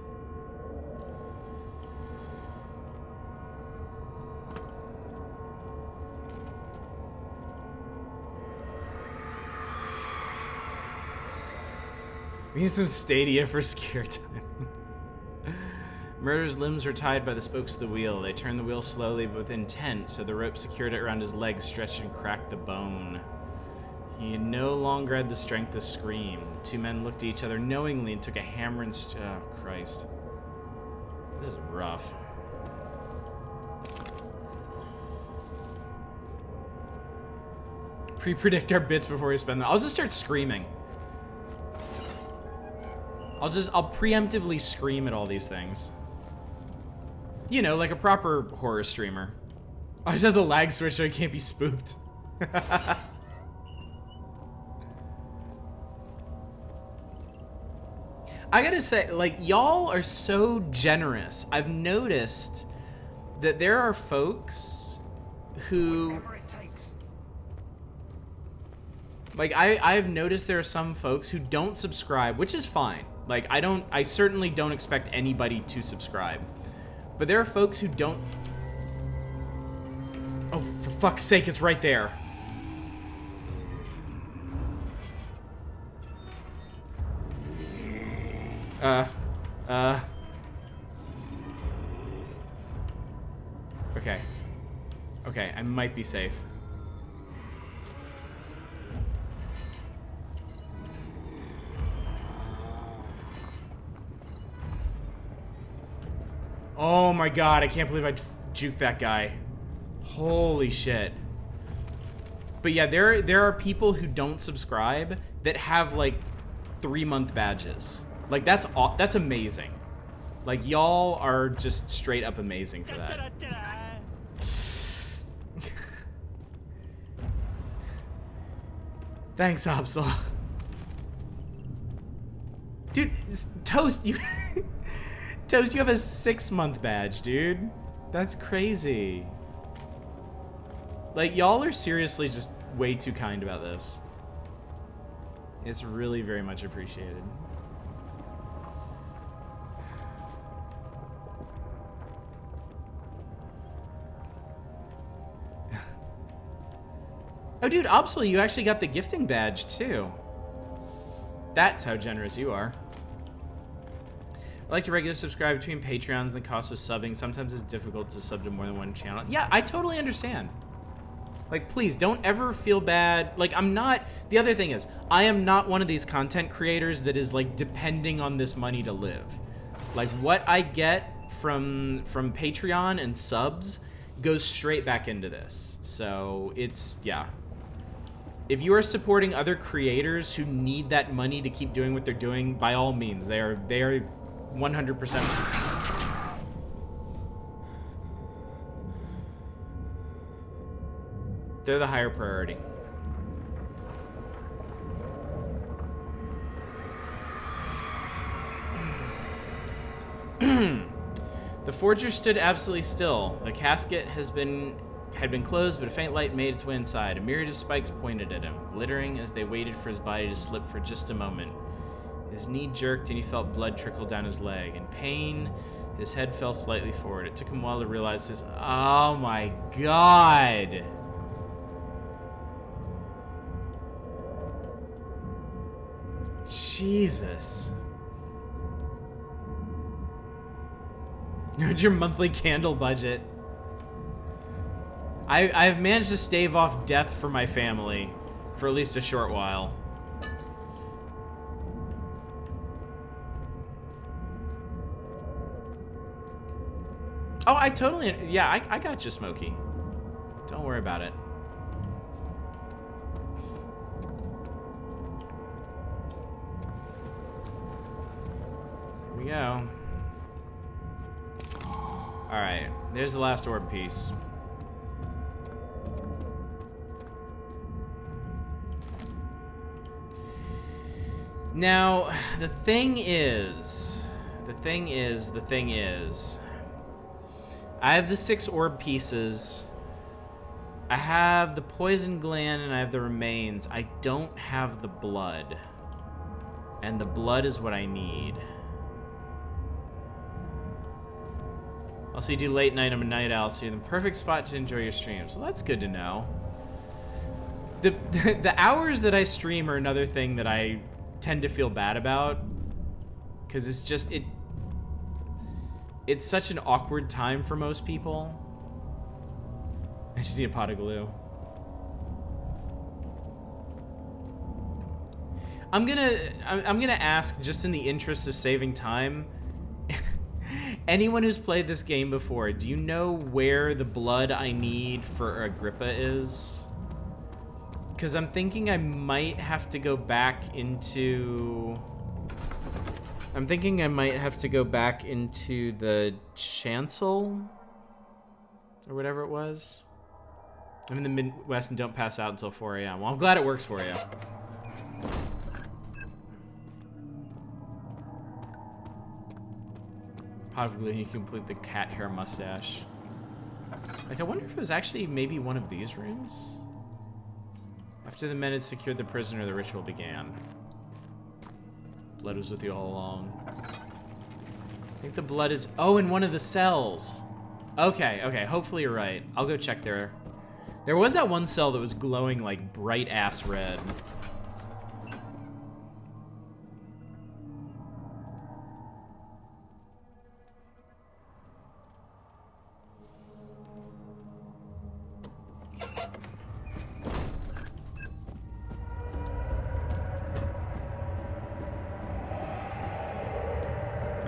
We need some Stadia for scare time. Murder's limbs were tied by the spokes of the wheel. They turned the wheel slowly but with intent, so the rope secured it around his legs stretched and cracked the bone. He no longer had the strength to scream. The 2 men looked at each other knowingly and took a hammer and oh, Christ. This is rough. Pre-predict our bits before we spend them. I'll just start screaming. I'll preemptively scream at all these things. You know, like a proper horror streamer. Oh, it just has a lag switch so it can't be spooked. I gotta say, like, y'all are so generous. I've noticed that there are folks who... Like, I've noticed there are some folks who don't subscribe, which is fine. Like, I certainly don't expect anybody to subscribe. But there are folks who don't... Oh, for fuck's sake, it's right there. Okay. Okay, I might be safe. Oh my god, I can't believe I juked that guy. Holy shit. But yeah, there are people who don't subscribe that have like 3-month badges. Like that's amazing. Like y'all are just straight up amazing for that. Thanks, Absol. Dude, Toast, you Toast, you have a 6-month badge, dude. That's crazy. Like, y'all are seriously just way too kind about this. It's really very much appreciated. Oh, dude, Absol, you actually got the gifting badge, too. That's how generous you are. I like to regularly subscribe between Patreons and the cost of subbing. Sometimes it's difficult to sub to more than one channel. Yeah, I totally understand. Like, please, don't ever feel bad. Like, I'm not... The other thing is, I am not one of these content creators that is, like, depending on this money to live. Like, what I get from Patreon and subs goes straight back into this. So, it's... yeah. If you are supporting other creators who need that money to keep doing what they're doing, by all means, they are 100%... They're the higher priority. The forger stood absolutely still. The casket had been closed, but a faint light made its way inside. A myriad of spikes pointed at him, glittering as they waited for his body to slip for just a moment. His knee jerked and he felt blood trickle down his leg. In pain, his head fell slightly forward. It took him a while to realize his... Oh my god! Jesus. Your monthly candle budget. I've managed to stave off death for my family for at least a short while. Oh, I totally... Yeah, I got you, Smokey. Don't worry about it. Here we go. Alright, there's the last orb piece. Now, the thing is, I have the 6 orb pieces. I have the poison gland and I have the remains. I don't have the blood. And the blood is what I need. Also, you do late night. I'm a night owl, so you're in the perfect spot to enjoy your streams. Well, that's good to know. The hours that I stream are another thing that I tend to feel bad about. Because it's just... It's such an awkward time for most people. I just need a pot of glue. I'm gonna ask, just in the interest of saving time, anyone who's played this game before, do you know where the blood I need for Agrippa is? Because I'm thinking I might have to go back into... I'm thinking I might have to go back into the chancel? Or whatever it was. I'm in the Midwest and don't pass out until 4 a.m. Well, I'm glad it works for you. Pot of glue, you complete the cat hair mustache. Like, I wonder if it was actually maybe one of these rooms? After the men had secured the prisoner, the ritual began. Blood was with you all along. I think the blood is... Oh, in one of the cells! Okay, okay, hopefully you're right. I'll go check there. There was that one cell that was glowing, like, bright-ass red.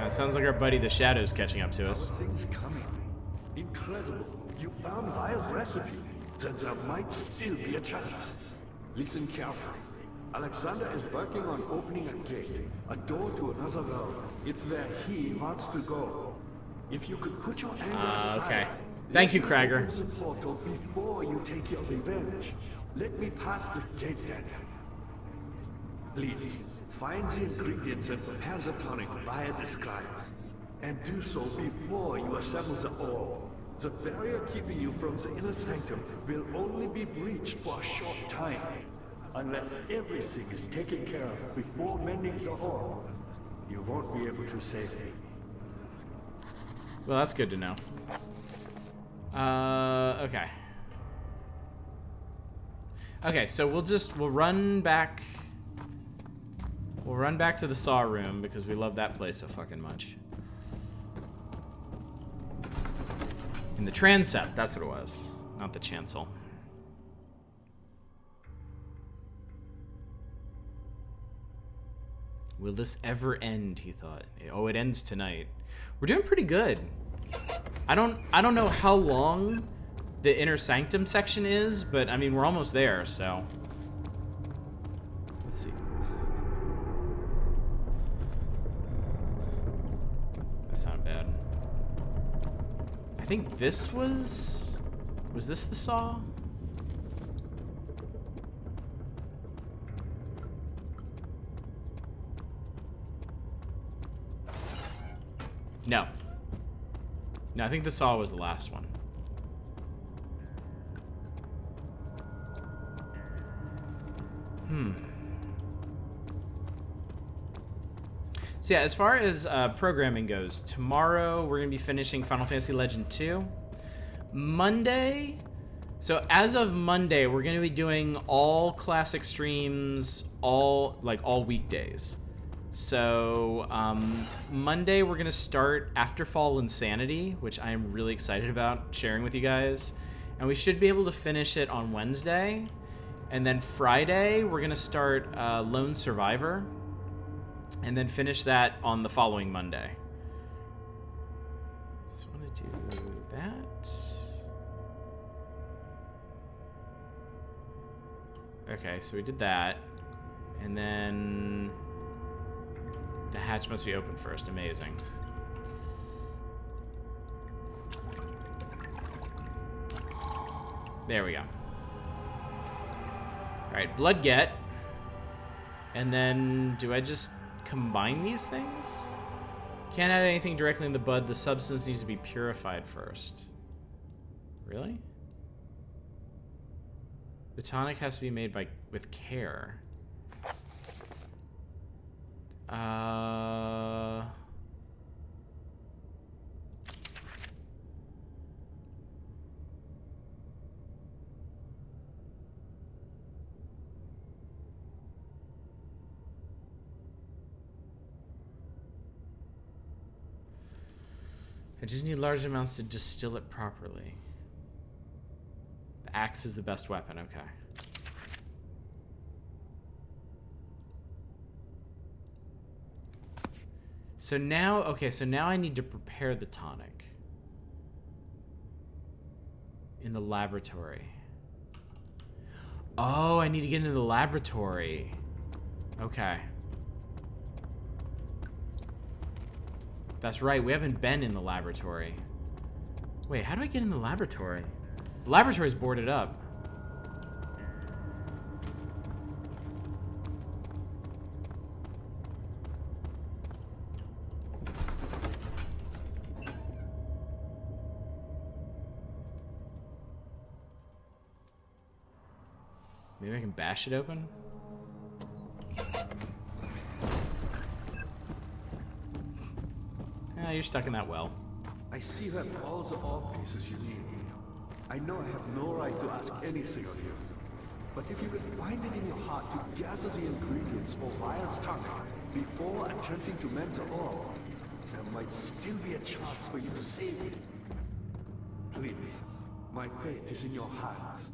Sounds like our buddy the Shadow's catching up to us. Things coming. Incredible. You found Vile's recipe. Then there might still be a chance. Listen carefully. Alexander is working on opening a gate, a door to another world. It's where he wants to go. If you could put your anger aside, okay. Thank you, Krager. open the portal before you take your revenge. Let me pass the gate then. Please. Find the ingredients and prepare the tonic via the scribes. And do so before you assemble the orb. The barrier keeping you from the inner sanctum will only be breached for a short time. Unless everything is taken care of before mending the orb, you won't be able to save me. Well, that's good to know. Okay. Okay, so we'll run back... We'll run back to the saw room because we love that place so fucking much. In the transept, that's what it was. Not the chancel. Will this ever end, he thought. Oh, it ends tonight. We're doing pretty good. I don't know how long the inner sanctum section is, but I mean, we're almost there, so. Let's see. That's not bad. I think this was this the saw? No. No, I think the saw was the last one. So yeah, as far as programming goes, tomorrow we're going to be finishing Final Fantasy Legend 2. Monday, so as of Monday, we're going to be doing all classic streams, all weekdays. So Monday we're going to start Afterfall Insanity, which I am really excited about sharing with you guys. And we should be able to finish it on Wednesday. And then Friday, we're going to start Lone Survivor. And then finish that on the following Monday. Just want to do that. Okay, so we did that. And then the hatch must be open first. Amazing. There we go. Alright, blood get. And then do I just combine these things? Can't add anything directly in the bud. The substance needs to be purified first. Really? The tonic has to be made with care. I just need large amounts to distill it properly. The axe is the best weapon, okay. So now, okay, so now I need to prepare the tonic. In the laboratory. Oh, I need to get into the laboratory. Okay. That's right, we haven't been in the laboratory. Wait, how do I get in the laboratory? The laboratory's boarded up. Maybe I can bash it open? You're stuck in that well. I see you have all the ore pieces you need. I know I have no right to ask anything of you. But if you could find it in your heart to gather the ingredients for Vire's tonic before attempting to mend the ore, there might still be a chance for you to save it. Please, my fate is in your hands.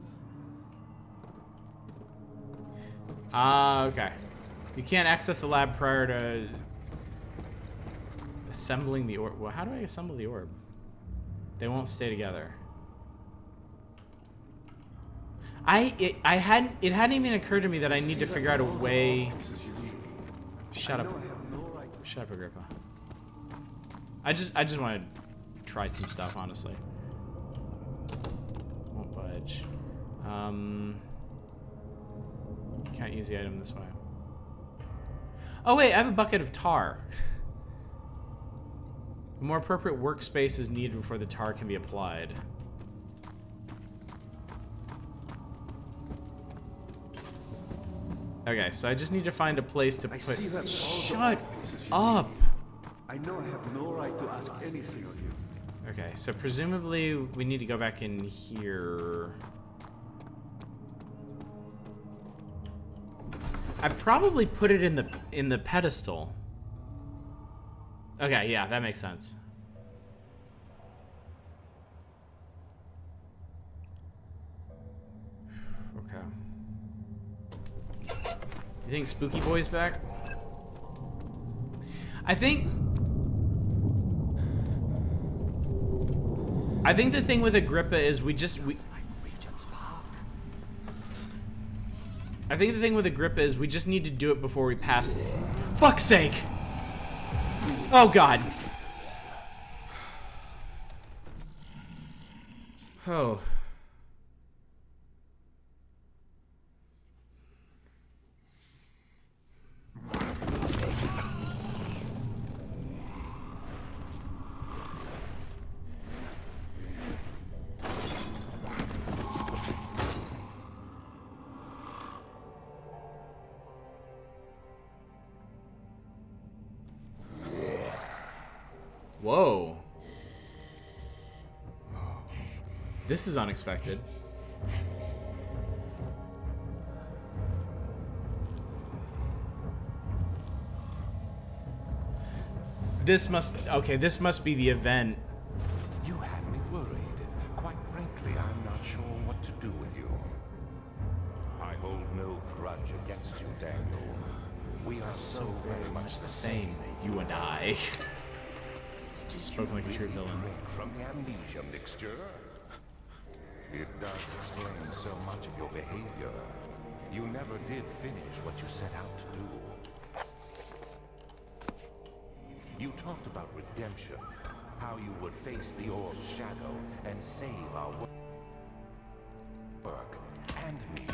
Okay. You can't access the lab prior to assembling the orb. Well, how do I assemble the orb? They won't stay together. It hadn't even occurred to me that I need to figure out a way. Shut up. Shut up, Agrippa. I just want to try some stuff, honestly. Won't budge. Can't use the item this way. Oh wait, I have a bucket of tar. A more appropriate workspace is needed before the tar can be applied. Okay, so I just need to find a place to put. Shut up! I know I have no right to ask anything of you. Okay, so presumably we need to go back in here. I probably put it in the pedestal. Okay, yeah, that makes sense. Okay. You think Spooky Boy's back? I think the thing with Agrippa is I think the thing with Agrippa is we just need to do it before we pass. Fuck's sake! Oh god. Oh. Whoa. This is unexpected. This must be the event. You had me worried. Quite frankly, I'm not sure what to do with you. I hold no grudge against you, Daniel. We are so very much the same, You and I. Spoken like a true villain. Drink from the amnesia mixture. It does explain so much of your behavior. You never did finish what you set out to do. You talked about redemption, how you would face the orb's shadow and save our work and me.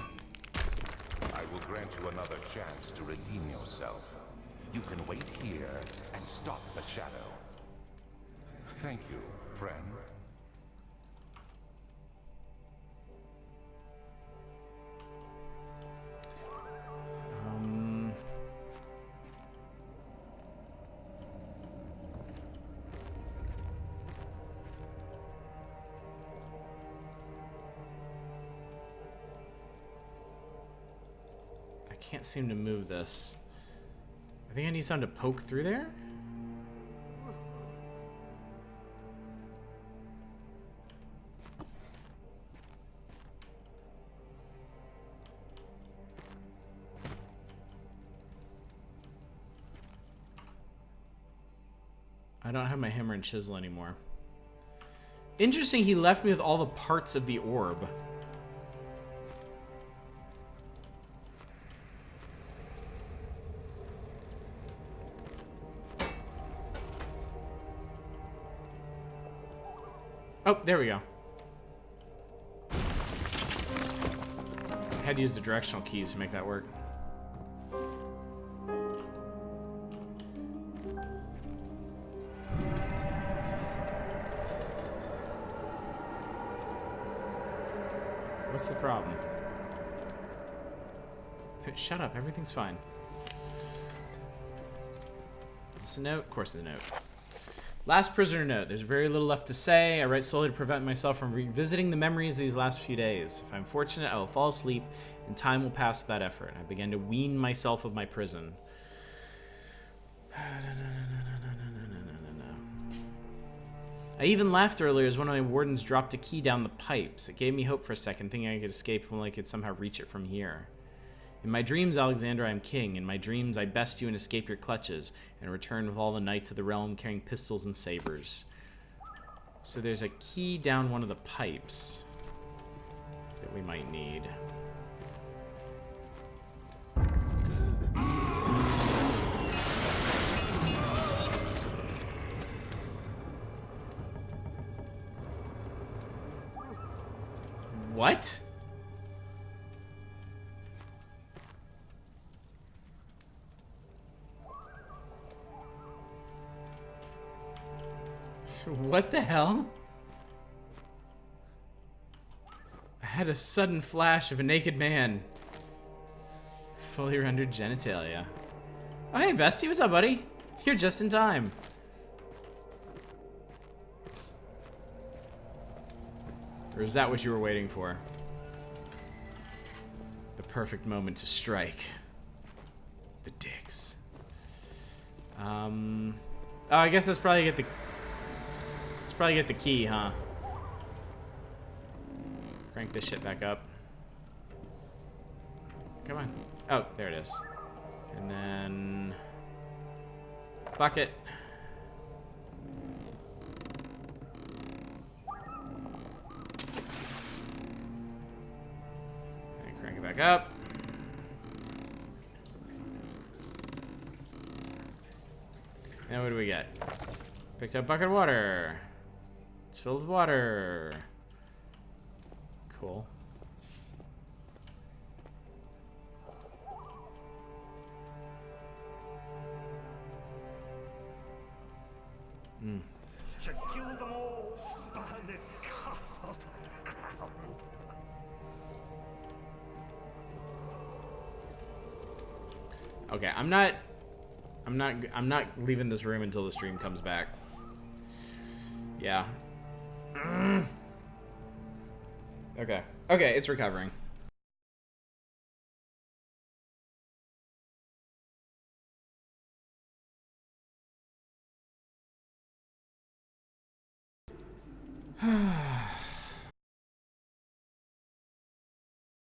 I will grant you another chance to redeem yourself. You can wait here and stop the shadow. Thank you, friend. I can't seem to move this. I think I need something to poke through there? I don't have my hammer and chisel anymore. Interesting, he left me with all the parts of the orb. Oh, there we go. I had to use the directional keys to make that work. What's the problem? Shut up, everything's fine. Is this a note? Of course it's a note. Last prisoner note. There's very little left to say. I write solely to prevent myself from revisiting the memories of these last few days. If I'm fortunate, I will fall asleep, and time will pass without effort. I begin to wean myself of my prison. I even laughed earlier as one of my wardens dropped a key down the pipes. It gave me hope for a second, thinking I could escape if only I could somehow reach it from here. In my dreams, Alexander, I am king. In my dreams, I best you and escape your clutches, and return with all the knights of the realm carrying pistols and sabers. So there's a key down one of the pipes that we might need. What? What the hell? I had a sudden flash of a naked man. Fully rendered genitalia. Oh, hey, Vesti, what's up, buddy? You're just in time. Or is that what you were waiting for? The perfect moment to strike. The dicks. Oh, I guess let's probably get the... Let's probably get the key, huh? Crank this shit back up. Come on. Oh, there it is. And then... bucket. And crank it back up. And what do we get? Picked up bucket of water. It's filled with water. Cool. Should kill them all. Burn this castle to the ground. Okay, I'm not leaving this room until the stream comes back. Yeah. Okay. Okay, it's recovering.